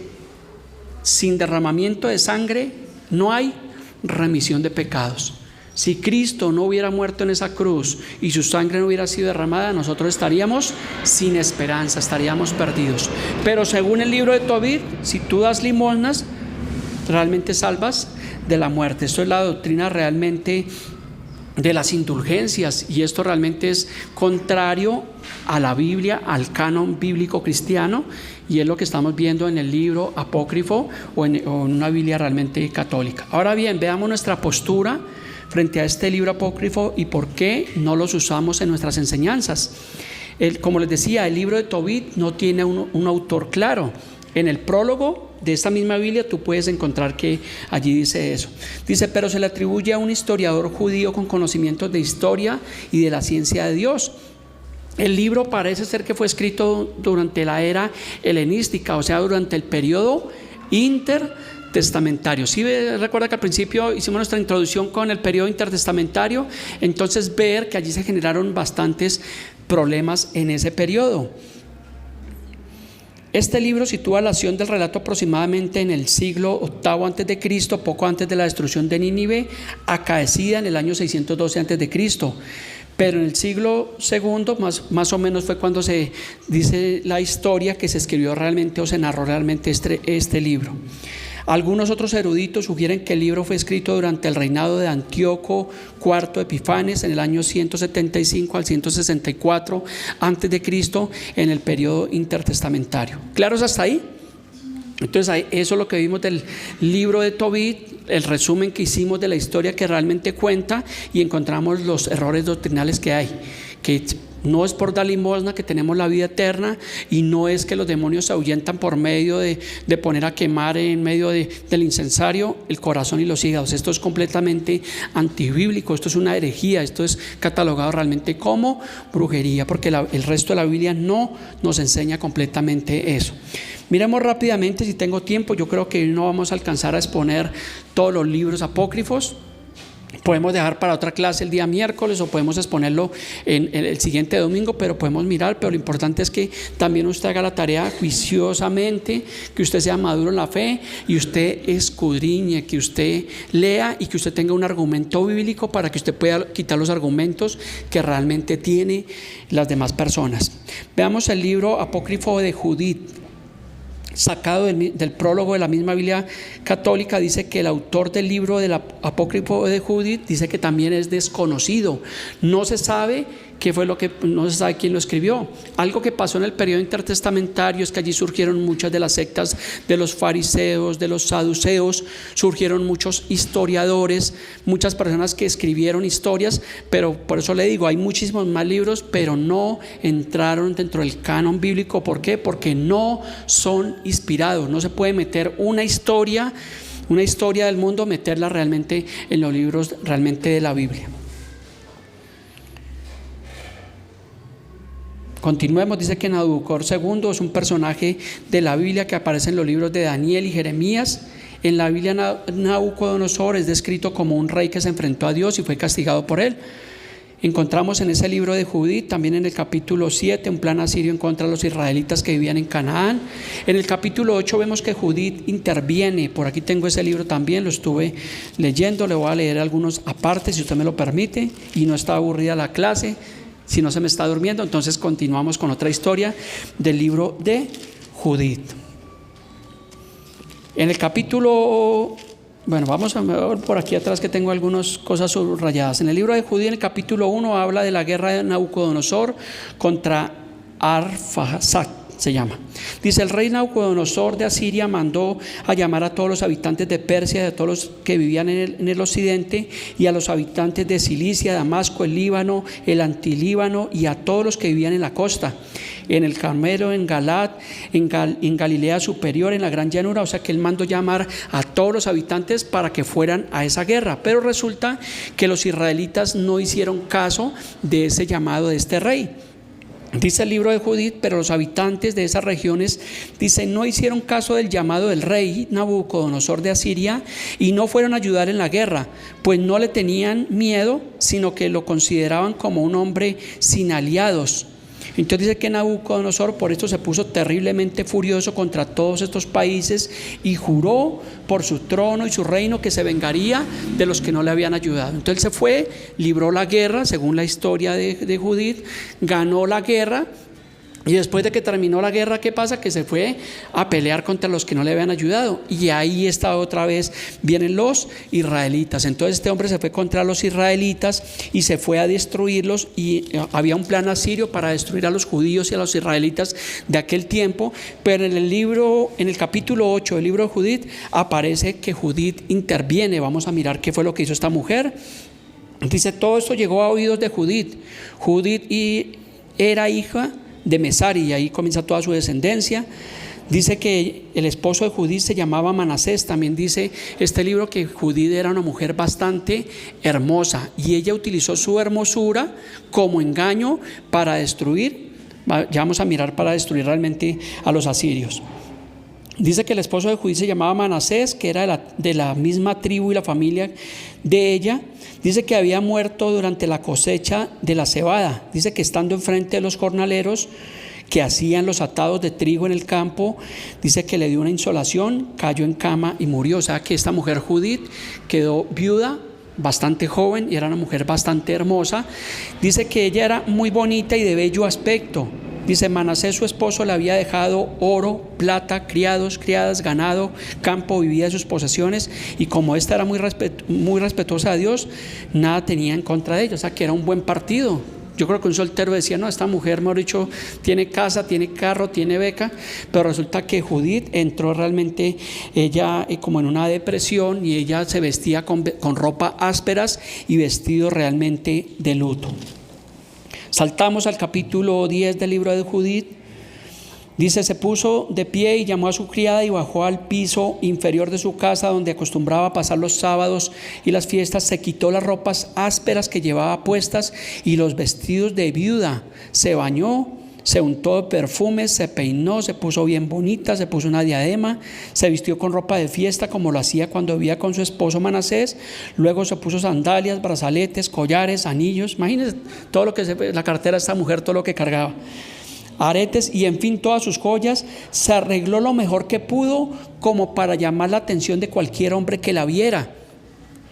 sin derramamiento de sangre no hay remisión de pecados. Si Cristo no hubiera muerto en esa cruz y su sangre no hubiera sido derramada, nosotros estaríamos sin esperanza, estaríamos perdidos. Pero según el libro de Tobit, si tú das limosnas, realmente salvas de la muerte. Esto es la doctrina realmente de las indulgencias, y esto realmente es contrario a la Biblia, al canon bíblico cristiano, y es lo que estamos viendo en el libro apócrifo o en una Biblia realmente católica. Ahora bien, veamos nuestra postura frente a este libro apócrifo y por qué no los usamos en nuestras enseñanzas. Como les decía, el libro de Tobit no tiene un autor claro. En el prólogo de esta misma Biblia tú puedes encontrar que allí dice eso. Dice: pero se le atribuye a un historiador judío con conocimientos de historia y de la ciencia de Dios. El libro parece ser que fue escrito durante la era helenística, o sea, durante el periodo intertestamentario. Si recuerda que al principio hicimos nuestra introducción con el periodo intertestamentario, entonces ver que allí se generaron bastantes problemas en ese periodo. Este libro sitúa la acción del relato aproximadamente en el siglo VIII a.C., poco antes de la destrucción de Nínive, acaecida en el año 612 a.C. Pero en el siglo II, más o menos, fue cuando se dice la historia que se escribió realmente o se narró realmente este libro. Algunos otros eruditos sugieren que el libro fue escrito durante el reinado de Antíoco IV Epifanes en el año 175 al 164 a.C., en el periodo intertestamentario. ¿Claros hasta ahí? Entonces eso es lo que vimos del libro de Tobit, el resumen que hicimos de la historia que realmente cuenta, y encontramos los errores doctrinales que hay, que no es por dar limosna que tenemos la vida eterna, y no es que los demonios se ahuyentan por medio de poner a quemar en medio del incensario el corazón y los hígados. Esto es completamente antibíblico, esto es una herejía, esto es catalogado realmente como brujería, porque el resto de la Biblia no nos enseña completamente eso. Miremos rápidamente, si tengo tiempo, yo creo que no vamos a alcanzar a exponer todos los libros apócrifos. Podemos dejar para otra clase el día miércoles o podemos exponerlo en el siguiente domingo, pero podemos mirar. Pero lo importante es que también usted haga la tarea juiciosamente, que usted sea maduro en la fe y usted escudriñe, que usted lea y que usted tenga un argumento bíblico para que usted pueda quitar los argumentos que realmente tiene las demás personas. Veamos el libro apócrifo de Judith, sacado del prólogo de la misma Biblia católica. Dice que el autor del libro del apócrifo de Judith dice que también es desconocido. No se sabe qué fue no se sabe quién lo escribió. Algo que pasó en el periodo intertestamentario es que allí surgieron muchas de las sectas de los fariseos, de los saduceos, surgieron muchos historiadores, muchas personas que escribieron historias, pero por eso le digo, hay muchísimos más libros, pero no entraron dentro del canon bíblico. ¿Por qué? Porque no son inspirados. No se puede meter una historia del mundo, meterla realmente en los libros realmente de la Biblia. Continuemos. Dice que Nabucodonosor II es un personaje de la Biblia que aparece en los libros de Daniel y Jeremías. En la Biblia, Nabucodonosor es descrito como un rey que se enfrentó a Dios y fue castigado por él. Encontramos en ese libro de Judith, también en el capítulo 7, un plan asirio en contra de los israelitas que vivían en Canaán. En el capítulo 8 vemos que Judith interviene. Por aquí tengo ese libro también, lo estuve leyendo. Le voy a leer algunos aparte, si usted me lo permite, y no está aburrida la clase. Si no se me está durmiendo, entonces continuamos con otra historia del libro de Judith. En el capítulo, vamos a ver por aquí atrás que tengo algunas cosas subrayadas. En el libro de Judith, en el capítulo 1, habla de la guerra de Nabucodonosor contra Arfaxad. se llama. Dice: el rey Nabucodonosor de Asiria mandó a llamar a todos los habitantes de Persia, de todos los que vivían en el occidente, y a los habitantes de Cilicia, Damasco, el Líbano, el Antilíbano, y a todos los que vivían en la costa, en el Carmelo, en Galad, en Galilea superior, en la gran llanura. O sea que él mandó llamar a todos los habitantes para que fueran a esa guerra. Pero resulta que los israelitas no hicieron caso de ese llamado de este rey. Dice el libro de Judith: pero los habitantes de esas regiones, dice, no hicieron caso del llamado del rey Nabucodonosor de Asiria y no fueron a ayudar en la guerra, pues no le tenían miedo, sino que lo consideraban como un hombre sin aliados. Entonces dice que Nabucodonosor por esto se puso terriblemente furioso contra todos estos países y juró por su trono y su reino que se vengaría de los que no le habían ayudado. Entonces él se fue, libró la guerra, según la historia de Judith, ganó la guerra. Y después de que terminó la guerra, ¿qué pasa? Que se fue a pelear contra los que no le habían ayudado. Y ahí está otra vez, vienen los israelitas. Entonces este hombre se fue contra los israelitas y se fue a destruirlos. Y había un plan asirio para destruir a los judíos y a los israelitas de aquel tiempo. Pero en el capítulo 8 del libro de Judith, aparece que Judith interviene. Vamos a mirar qué fue lo que hizo esta mujer. Dice: todo esto llegó a oídos de Judith. Judith era hija de Mesari, y ahí comienza toda su descendencia. Dice que el esposo de Judith se llamaba Manasés. También dice este libro que Judith era una mujer bastante hermosa y ella utilizó su hermosura como engaño para destruir, ya vamos a mirar, para destruir realmente a los asirios. Dice que el esposo de Judith se llamaba Manasés, que era de la misma tribu y la familia de ella. Dice que había muerto durante la cosecha de la cebada. Dice que estando enfrente de los jornaleros que hacían los atados de trigo en el campo, dice que le dio una insolación, cayó en cama y murió. O sea que esta mujer Judith quedó viuda, bastante joven, y era una mujer bastante hermosa. Dice que ella era muy bonita y de bello aspecto. Dice: Manasés, su esposo, le había dejado oro, plata, criados, criadas, ganado, campo, vivía de sus posesiones, y como esta era muy respetuosa de Dios, nada tenía en contra de ella. O sea que era un buen partido. Yo creo que un soltero decía: no, esta mujer, mejor dicho, tiene casa, tiene carro, tiene beca. Pero resulta que Judith entró realmente, ella como en una depresión, y ella se vestía con ropa ásperas y vestido realmente de luto. Saltamos al capítulo 10 del libro de Judith. Dice: se puso de pie y llamó a su criada y bajó al piso inferior de su casa, donde acostumbraba a pasar los sábados y las fiestas. Se quitó las ropas ásperas que llevaba puestas y los vestidos de viuda. Se bañó, se untó de perfumes, se peinó, se puso bien bonita, se puso una diadema, se vistió con ropa de fiesta como lo hacía cuando vivía con su esposo Manasés. Luego se puso sandalias, brazaletes, collares, anillos. Imagínense todo lo que la cartera de esta mujer, todo lo que cargaba, aretes y en fin todas sus joyas. Se arregló lo mejor que pudo como para llamar la atención de cualquier hombre que la viera.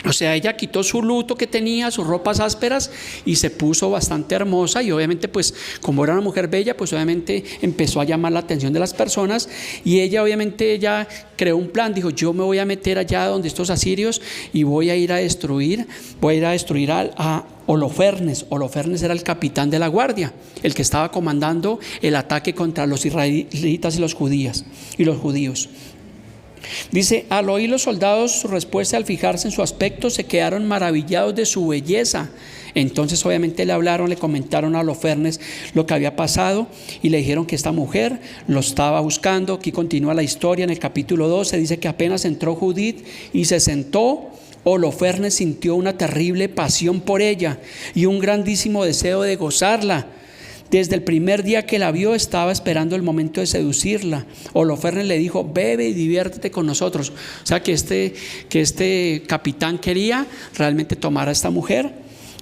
O sea, ella quitó su luto que tenía, sus ropas ásperas, y se puso bastante hermosa. Y obviamente, pues como era una mujer bella, pues obviamente empezó a llamar la atención de las personas. Y ella ella creó un plan. Dijo: yo me voy a meter allá donde estos asirios y voy a ir a destruir a Holofernes. Holofernes era el capitán de la guardia, el que estaba comandando el ataque contra los israelitas y los judíos. Dice: al oír los soldados su respuesta, al fijarse en su aspecto, se quedaron maravillados de su belleza. Entonces obviamente le comentaron a Holofernes lo que había pasado y le dijeron que esta mujer lo estaba buscando. Aquí continúa la historia. En el capítulo 12 dice que apenas entró Judith y se sentó, Holofernes sintió una terrible pasión por ella y un grandísimo deseo de gozarla. Desde el primer día que la vio estaba esperando el momento de seducirla. Holofernes le dijo: bebe y diviértete con nosotros. O sea que este capitán quería realmente tomar a esta mujer.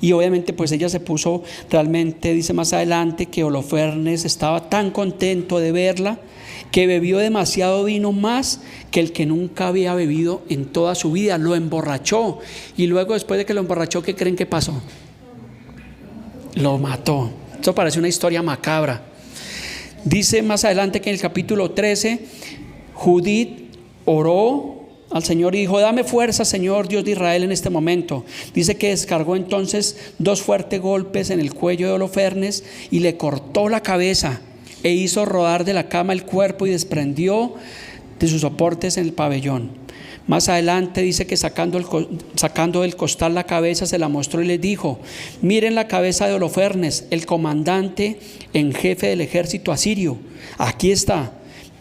Y obviamente pues ella se puso realmente, dice más adelante, que Holofernes estaba tan contento de verla que bebió demasiado vino, más que el que nunca había bebido en toda su vida. Lo emborrachó, y luego, después de que lo emborrachó, ¿qué creen que pasó? Lo mató. Esto parece una historia macabra. Dice más adelante que en el capítulo 13 Judith oró al Señor y dijo: dame fuerza, Señor Dios de Israel, en este momento. Dice que descargó entonces 2 fuertes golpes en el cuello de Holofernes y le cortó la cabeza. e hizo rodar de la cama el cuerpo y desprendió de sus soportes en el pabellón. Más adelante dice que sacando del costal la cabeza se la mostró y les dijo: miren la cabeza de Holofernes, el comandante en jefe del ejército asirio. Aquí está.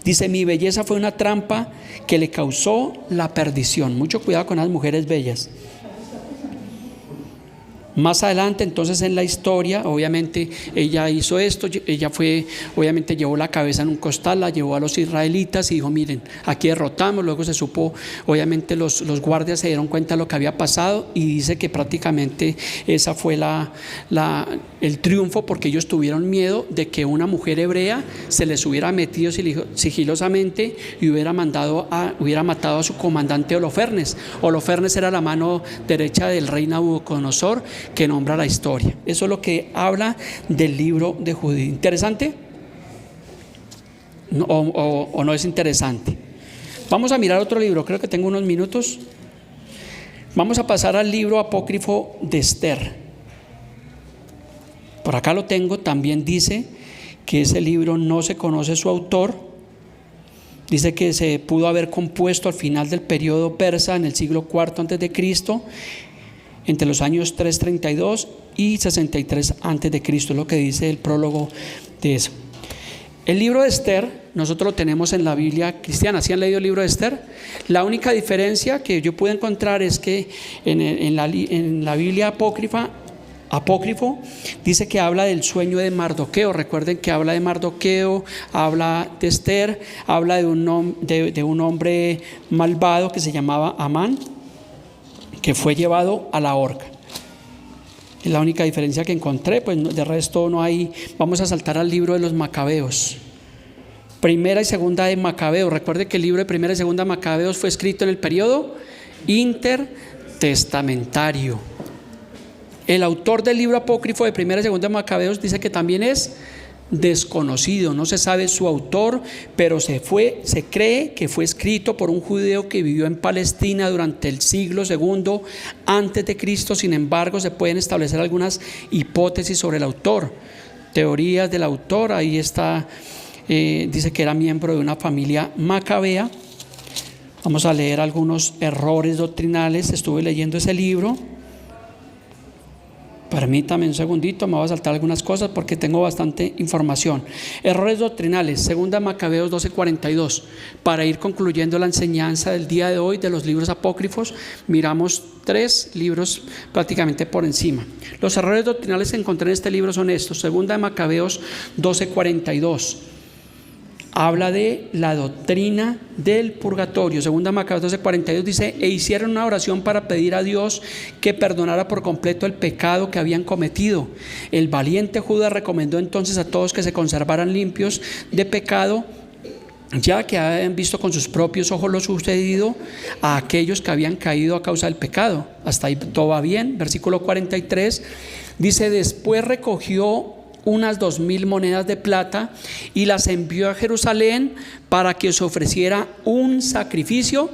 Dice: mi belleza fue una trampa que le causó la perdición. Mucho cuidado con las mujeres bellas. Más adelante, entonces, en la historia, obviamente ella hizo esto, ella obviamente llevó la cabeza en un costal, la llevó a los israelitas y dijo: miren, aquí derrotamos. Luego se supo, obviamente los guardias se dieron cuenta de lo que había pasado y dice que prácticamente esa fue el triunfo, porque ellos tuvieron miedo de que una mujer hebrea se les hubiera metido sigilosamente y hubiera matado a su comandante Holofernes. Holofernes era la mano derecha del rey Nabucodonosor, que nombra la historia. Eso es lo que habla del libro de Judith. ¿Interesante? ¿O no es interesante? Vamos a mirar otro libro, creo que tengo unos minutos. Vamos a pasar al libro apócrifo de Esther. Por acá lo tengo. También dice que ese libro no se conoce su autor. Dice que se pudo haber compuesto al final del periodo persa en el siglo IV a.C., entre los años 332 y 63 a.C., es lo que dice el prólogo de eso. El libro de Esther, nosotros lo tenemos en la Biblia cristiana. ¿Sí han leído el libro de Esther? La única diferencia que yo pude encontrar es que en la Biblia apócrifo dice que habla del sueño de Mardoqueo. Recuerden que habla de Mardoqueo, habla de Esther, habla de un hombre malvado que se llamaba Amán, que fue llevado a la horca. Es la única diferencia que encontré, pues de resto no hay. Vamos a saltar al libro de los Macabeos. Primera y segunda de Macabeos. Recuerde que el libro de primera y segunda de Macabeos fue escrito en el periodo intertestamentario. El autor del libro apócrifo de primera y segunda de Macabeos dice que también es desconocido, no se sabe su autor, pero se cree que fue escrito por un judío que vivió en Palestina durante el siglo II antes de Cristo. Sin embargo, se pueden establecer algunas hipótesis sobre el autor, teorías del autor. Ahí está, dice que era miembro de una familia macabea. Vamos a leer algunos errores doctrinales. Estuve leyendo ese libro. Permítame un segundito, me voy a saltar algunas cosas porque tengo bastante información. Errores doctrinales, segunda Macabeos 12:42. Para ir concluyendo la enseñanza del día de hoy de los libros apócrifos, miramos 3 libros prácticamente por encima. Los errores doctrinales que encontré en este libro son estos. Segunda Macabeos 12:42. Habla de la doctrina del purgatorio. Segunda Macabeos 12:42 dice: e hicieron una oración para pedir a Dios que perdonara por completo el pecado que habían cometido. El valiente Judas recomendó entonces a todos que se conservaran limpios de pecado, ya que habían visto con sus propios ojos lo sucedido a aquellos que habían caído a causa del pecado. Hasta ahí todo va bien. Versículo 43 dice: después recogió unas 2,000 monedas de plata y las envió a Jerusalén para que se ofreciera un sacrificio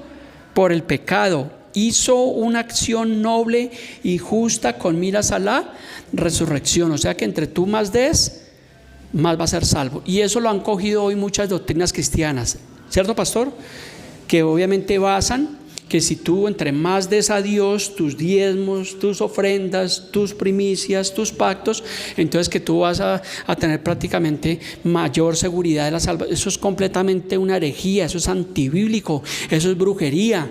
por el pecado. Hizo una acción noble y justa con miras a la resurrección. O sea que entre tú más des, más va a ser salvo. Y eso lo han cogido hoy muchas doctrinas cristianas, ¿cierto, pastor? Que obviamente basan que si tú entre más des a Dios tus diezmos, tus ofrendas, tus primicias, tus pactos, entonces que tú vas a tener prácticamente mayor seguridad de la salvación. Eso es completamente una herejía, eso es antibíblico, eso es brujería,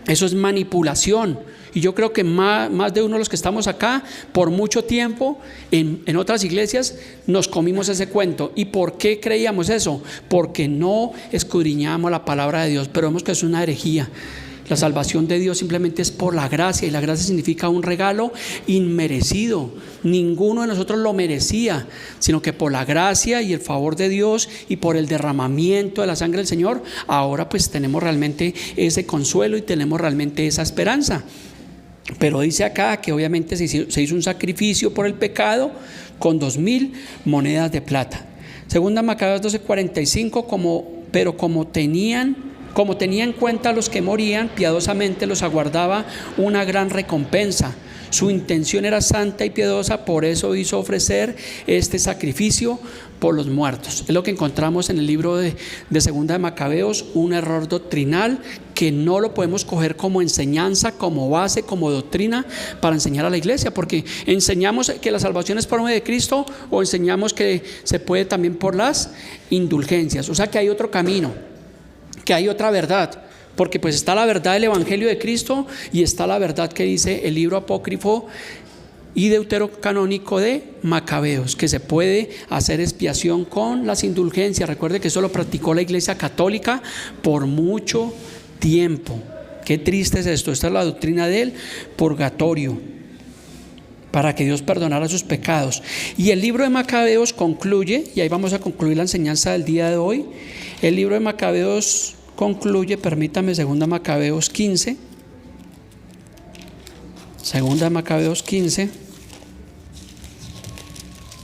eso es manipulación. Y yo creo que más de uno de los que estamos acá, por mucho tiempo, en otras iglesias, nos comimos ese cuento. ¿Y por qué creíamos eso? Porque no escudriñamos la palabra de Dios, pero vemos que es una herejía. La salvación de Dios simplemente es por la gracia, y la gracia significa un regalo inmerecido. Ninguno de nosotros lo merecía, sino que por la gracia y el favor de Dios y por el derramamiento de la sangre del Señor, ahora pues tenemos realmente ese consuelo y tenemos realmente esa esperanza. Pero dice acá que obviamente se hizo un sacrificio por el pecado con 2,000 monedas de plata. Segunda Macabeos 12:45, pero como tenía en cuenta a los que morían, piadosamente los aguardaba una gran recompensa. Su intención era santa y piadosa, por eso hizo ofrecer este sacrificio por los muertos. Es lo que encontramos en el libro de Segunda de Macabeos, un error doctrinal que no lo podemos coger como enseñanza, como base, como doctrina para enseñar a la iglesia, porque enseñamos que la salvación es por medio de Cristo o enseñamos que se puede también por las indulgencias. O sea que hay otro camino, que hay otra verdad, porque pues está la verdad del Evangelio de Cristo y está la verdad que dice el libro apócrifo y deuterocanónico de Macabeos, que se puede hacer expiación con las indulgencias. Recuerde que eso lo practicó la Iglesia Católica por mucho tiempo. Qué triste es esto. Esta es la doctrina del purgatorio, para que Dios perdonara sus pecados. Y el libro de Macabeos concluye, y ahí vamos a concluir la enseñanza del día de hoy. El libro de Macabeos concluye, permítame, Segunda Macabeos 15. Segunda de Macabeos 15.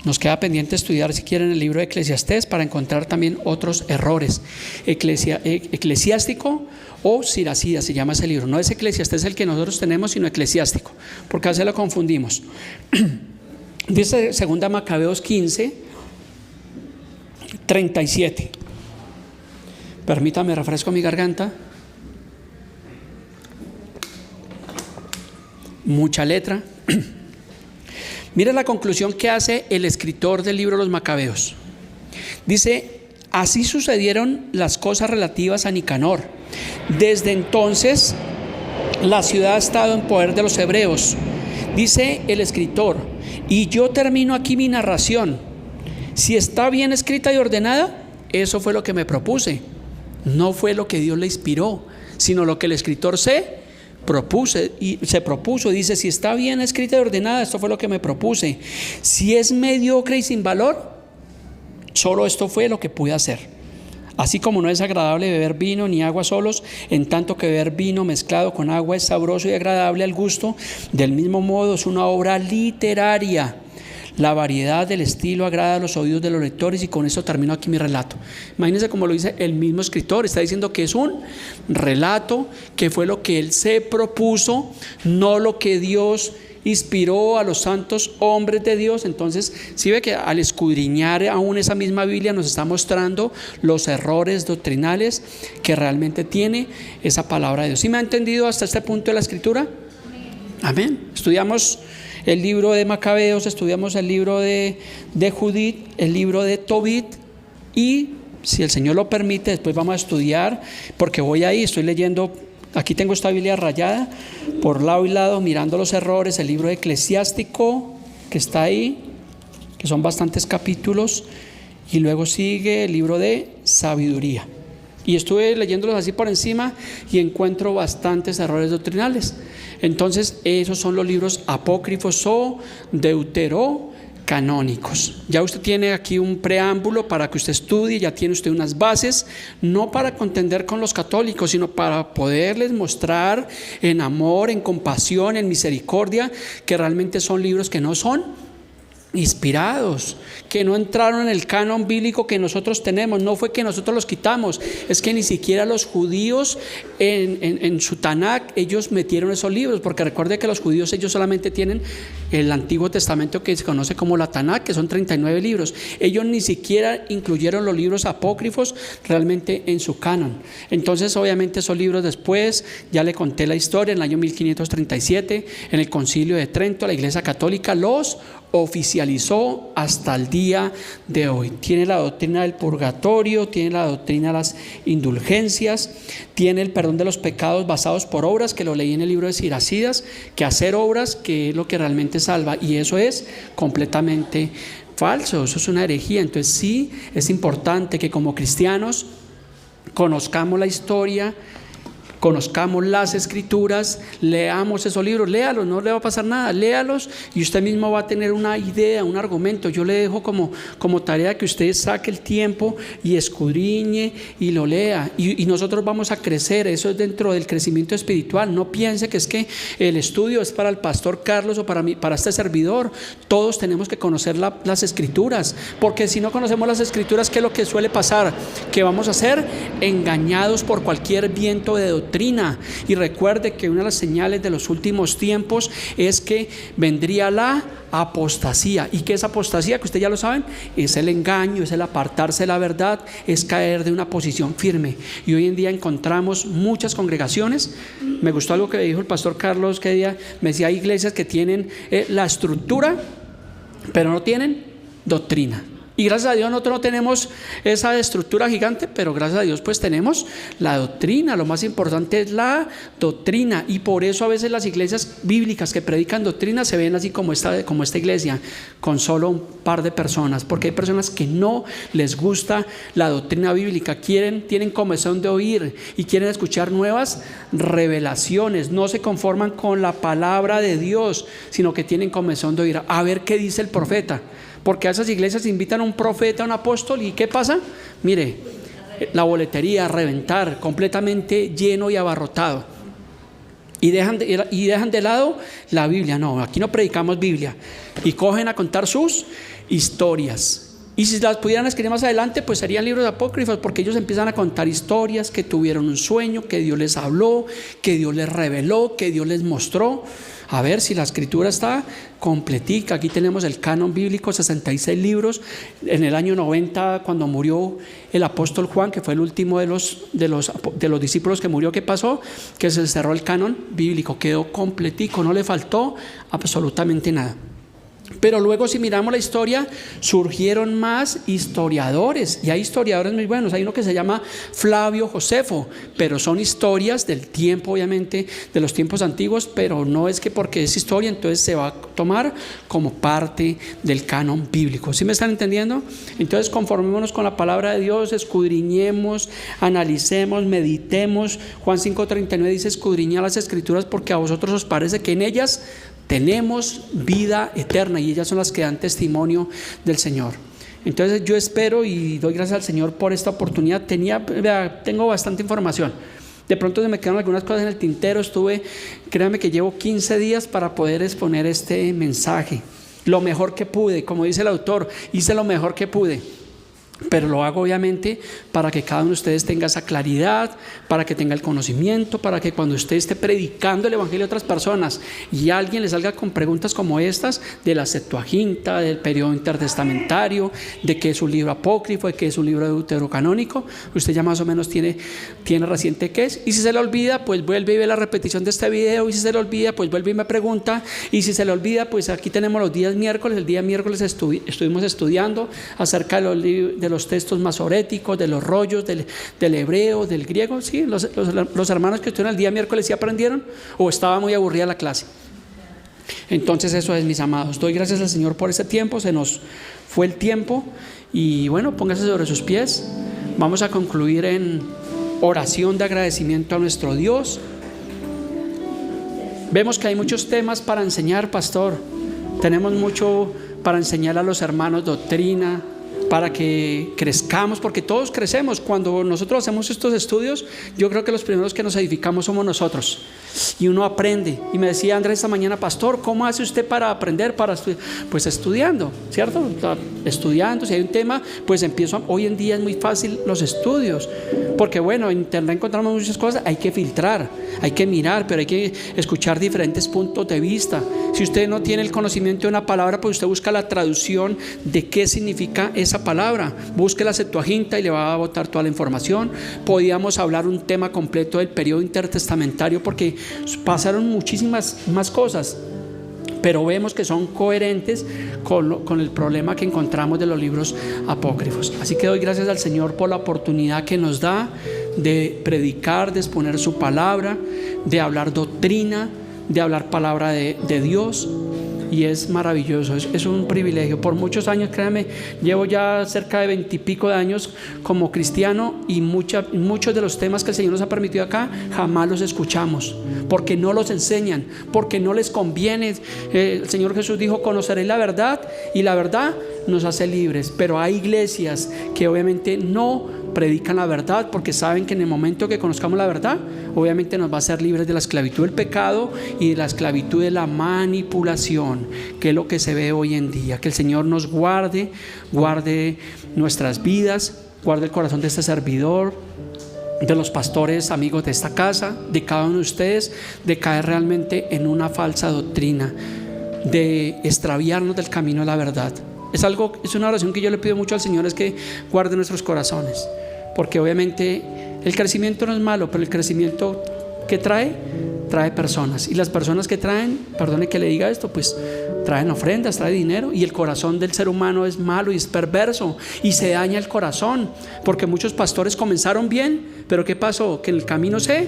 Nos queda pendiente estudiar, si quieren, el libro de Eclesiastés para encontrar también otros errores. Eclesiástico o Siracida se llama ese libro. No es Eclesiastés el que nosotros tenemos, sino Eclesiástico, porque a veces lo confundimos. Dice Segunda Macabeos 15, 37. Permítame, refresco mi garganta. Mucha letra. Mira la conclusión que hace el escritor del libro de los Macabeos. Dice: así sucedieron las cosas relativas a Nicanor. Desde entonces la ciudad ha estado en poder de los hebreos. Dice el escritor, y yo termino aquí mi narración. Si está bien escrita y ordenada, eso fue lo que me propuse. No fue lo que Dios le inspiró, sino lo que el escritor se propuso. Dice: si está bien escrita y ordenada, esto fue lo que me propuse. Si es mediocre y sin valor, solo esto fue lo que pude hacer. Así como no es agradable beber vino ni agua solos, en tanto que beber vino mezclado con agua es sabroso y agradable al gusto, del mismo modo es una obra literaria. La variedad del estilo agrada a los oídos de los lectores, y con eso termino aquí mi relato. Imagínense cómo lo dice el mismo escritor. Está diciendo que es un relato, que fue lo que él se propuso, no lo que Dios inspiró a los santos hombres de Dios. Entonces, si ve que al escudriñar aún esa misma Biblia nos está mostrando los errores doctrinales que realmente tiene esa palabra de Dios. ¿Sí me ha entendido hasta este punto de la escritura? Amén. Estudiamos el libro de Macabeos, estudiamos el libro de Judith, el libro de Tobit, y si el Señor lo permite, después vamos a estudiar, porque voy ahí, estoy leyendo, aquí tengo esta Biblia rayada, por lado y lado, mirando los errores, el libro de Eclesiástico, que está ahí, que son bastantes capítulos, y luego sigue el libro de Sabiduría. Y estuve leyéndolos así por encima y encuentro bastantes errores doctrinales. Entonces, esos son los libros apócrifos o deuterocanónicos. Ya usted tiene aquí un preámbulo para que usted estudie, ya tiene usted unas bases, no para contender con los católicos, sino para poderles mostrar en amor, en compasión, en misericordia, que realmente son libros que no son inspirados, que no entraron en el canon bíblico que nosotros tenemos. No fue que nosotros los quitamos, es que ni siquiera los judíos en su Tanakh ellos metieron esos libros, porque recuerde que los judíos ellos solamente tienen el Antiguo Testamento, que se conoce como la Tanakh, que son 39 libros. Ellos ni siquiera incluyeron los libros apócrifos realmente en su canon. Entonces obviamente esos libros después, ya le conté la historia, en el año 1537 en el Concilio de Trento la Iglesia Católica los oficializó hasta el día de hoy. Tiene la doctrina del purgatorio, tiene la doctrina de las indulgencias, tiene el perdón de los pecados basados por obras, que lo leí en el libro de Siracidas, que hacer obras, que es lo que realmente salva, y eso es completamente falso, eso es una herejía. Entonces sí es importante que como cristianos conozcamos la historia, conozcamos las escrituras, leamos esos libros, léalos, no le va a pasar nada, léalos y usted mismo va a tener una idea, un argumento. Yo le dejo como tarea que usted saque el tiempo y escudriñe y lo lea, y nosotros vamos a crecer. Eso es dentro del crecimiento espiritual. No piense que es que el estudio es para el pastor Carlos o para mí, para este servidor. Todos tenemos que conocer las escrituras, porque si no conocemos las escrituras, ¿qué es lo que suele pasar? Que vamos a ser engañados por cualquier viento de doctrina doctrina. Y recuerde que una de las señales de los últimos tiempos es que vendría la apostasía. ¿Y qué es apostasía? Que ustedes ya lo saben, es el engaño, es el apartarse de la verdad, es caer de una posición firme. Y hoy en día encontramos muchas congregaciones. Me gustó algo que dijo el pastor Carlos, que día me decía, hay iglesias que tienen la estructura, pero no tienen doctrina. Y gracias a Dios nosotros no tenemos esa estructura gigante, pero gracias a Dios pues tenemos la doctrina. Lo más importante es la doctrina, y por eso a veces las iglesias bíblicas que predican doctrina se ven así como esta iglesia, con solo un par de personas, porque hay personas que no les gusta la doctrina bíblica, tienen comezón de oír y quieren escuchar nuevas revelaciones, no se conforman con la palabra de Dios, sino que tienen comezón de oír, a ver qué dice el profeta. Porque a esas iglesias invitan a un profeta, a un apóstol, ¿y qué pasa? Mire, la boletería a reventar, completamente lleno y abarrotado. Y dejan de lado la Biblia. No, aquí no predicamos Biblia. Y cogen a contar sus historias. Y si las pudieran escribir más adelante, pues serían libros apócrifos, porque ellos empiezan a contar historias, que tuvieron un sueño, que Dios les habló, que Dios les reveló, que Dios les mostró. A ver si la escritura está completica. Aquí tenemos el canon bíblico, 66 libros. En el año 90, cuando murió el apóstol Juan, que fue el último de los discípulos que murió, ¿qué pasó? Que se cerró el canon bíblico, quedó completico, no le faltó absolutamente nada. Pero luego, si miramos la historia, surgieron más historiadores, y hay historiadores muy buenos. Hay uno que se llama Flavio Josefo, pero son historias del tiempo, obviamente, de los tiempos antiguos, pero no es que porque es historia entonces se va a tomar como parte del canon bíblico. ¿Sí me están entendiendo? Entonces conformémonos con la palabra de Dios, escudriñemos, analicemos, meditemos. Juan 5:39 dice: escudriñad las escrituras, porque a vosotros os parece que en ellas tenemos vida eterna, y ellas son las que dan testimonio del Señor. Entonces yo espero y doy gracias al Señor por esta oportunidad. Tengo bastante información. De pronto se me quedaron algunas cosas en el tintero. Créanme que llevo 15 días para poder exponer este mensaje. Lo mejor que pude, como dice el autor, hice lo mejor que pude. Pero lo hago obviamente para que cada uno de ustedes tenga esa claridad, para que tenga el conocimiento, para que cuando usted esté predicando el evangelio a otras personas y alguien le salga con preguntas como estas de la Septuaginta, del periodo intertestamentario, de qué es un libro apócrifo, de qué es un libro deuterocanónico, usted ya más o menos tiene reciente qué es. Y si se le olvida, pues vuelve y ve la repetición de este video. Y si se le olvida, pues vuelve y me pregunta. Y si se le olvida, pues aquí tenemos los días miércoles. El día miércoles estuvimos estudiando acerca de los textos masoréticos, de los rollos del hebreo, del griego. ¿Sí? Los hermanos que estuvieron el día miércoles, ¿sí aprendieron? ¿O estaba muy aburrida la clase? Entonces eso es, mis amados. Doy gracias al Señor por ese tiempo. Se nos fue el tiempo. Y bueno, póngase sobre sus pies. Vamos a concluir en oración de agradecimiento a nuestro Dios. Vemos que hay muchos temas para enseñar, pastor. Tenemos mucho para enseñar a los hermanos doctrina, para que crezcamos, porque todos crecemos. Cuando nosotros hacemos estos estudios, yo creo que los primeros que nos edificamos somos nosotros, y uno aprende. Y me decía Andrés esta mañana: pastor, ¿cómo hace usted para aprender, para estudiar? Pues estudiando, ¿cierto? Estudiando. Si hay un tema, pues empiezo. Hoy en día es muy fácil los estudios, porque bueno, en internet encontramos muchas cosas. Hay que filtrar, hay que mirar, pero hay que escuchar diferentes puntos de vista. Si usted no tiene el conocimiento de una palabra, pues usted busca la traducción de qué significa esa palabra. Busque la Septuaginta y le va a botar toda la información. Podíamos hablar un tema completo del periodo intertestamentario, porque pasaron muchísimas más cosas, pero vemos que son coherentes con el problema que encontramos de los libros apócrifos. Así que doy gracias al Señor por la oportunidad que nos da de predicar, de exponer su palabra, de hablar doctrina, de hablar palabra de Dios. Y es maravilloso, es un privilegio. Por muchos años, créanme, llevo ya cerca de 20 y pico de años como cristiano, y muchos de los temas que el Señor nos ha permitido acá jamás los escuchamos, porque no los enseñan, porque no les conviene. El Señor Jesús dijo: conoceréis la verdad, y la verdad nos hace libres. Pero hay iglesias que obviamente no predican la verdad, porque saben que en el momento que conozcamos la verdad, obviamente nos va a hacer libres de la esclavitud del pecado y de la esclavitud de la manipulación, que es lo que se ve hoy en día. Que el Señor nos guarde nuestras vidas, guarde el corazón de este servidor, de los pastores amigos de esta casa, de cada uno de ustedes, de caer realmente en una falsa doctrina, de extraviarnos del camino de la verdad. Es una oración que yo le pido mucho al Señor, es que guarde nuestros corazones, porque obviamente el crecimiento no es malo, pero el crecimiento que trae personas, y las personas que traen, perdone que le diga esto, pues traen ofrendas, trae dinero, y el corazón del ser humano es malo y es perverso y se daña el corazón, porque muchos pastores comenzaron bien, pero ¿qué pasó? Que en el camino se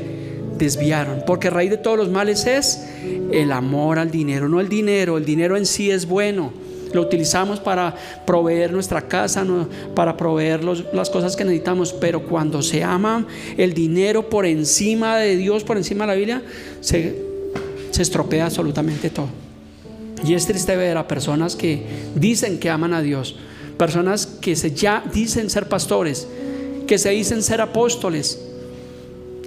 desviaron, porque raíz de todos los males es el amor al dinero. No el dinero en sí es bueno, lo utilizamos para proveer nuestra casa, para proveer las cosas que necesitamos, pero cuando se ama el dinero por encima de Dios, por encima de la Biblia, se estropea absolutamente todo. Y es triste ver a personas que dicen que aman a Dios, personas que ya dicen ser pastores, que se dicen ser apóstoles,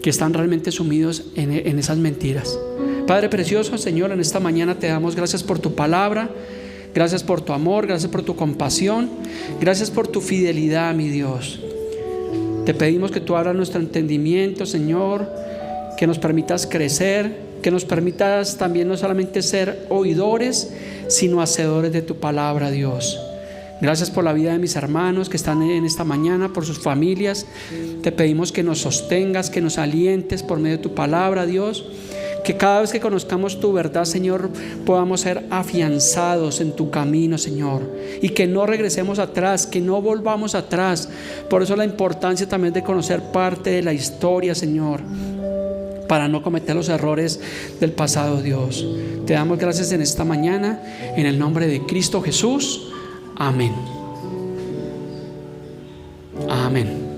que están realmente sumidos en esas mentiras. Padre precioso, Señor, en esta mañana te damos gracias por tu palabra. Gracias por tu amor, gracias por tu compasión, gracias por tu fidelidad, mi Dios. Te pedimos que tú abras nuestro entendimiento, Señor, que nos permitas crecer, que nos permitas también no solamente ser oidores, sino hacedores de tu palabra, Dios. Gracias por la vida de mis hermanos que están en esta mañana, por sus familias. Te pedimos que nos sostengas, que nos alientes por medio de tu palabra, Dios. Que cada vez que conozcamos tu verdad, Señor, podamos ser afianzados en tu camino, Señor, y que no regresemos atrás, que no volvamos atrás. Por eso la importancia también de conocer parte de la historia, Señor, para no cometer los errores del pasado, Dios. Te damos gracias en esta mañana, en el nombre de Cristo Jesús. Amén. Amén.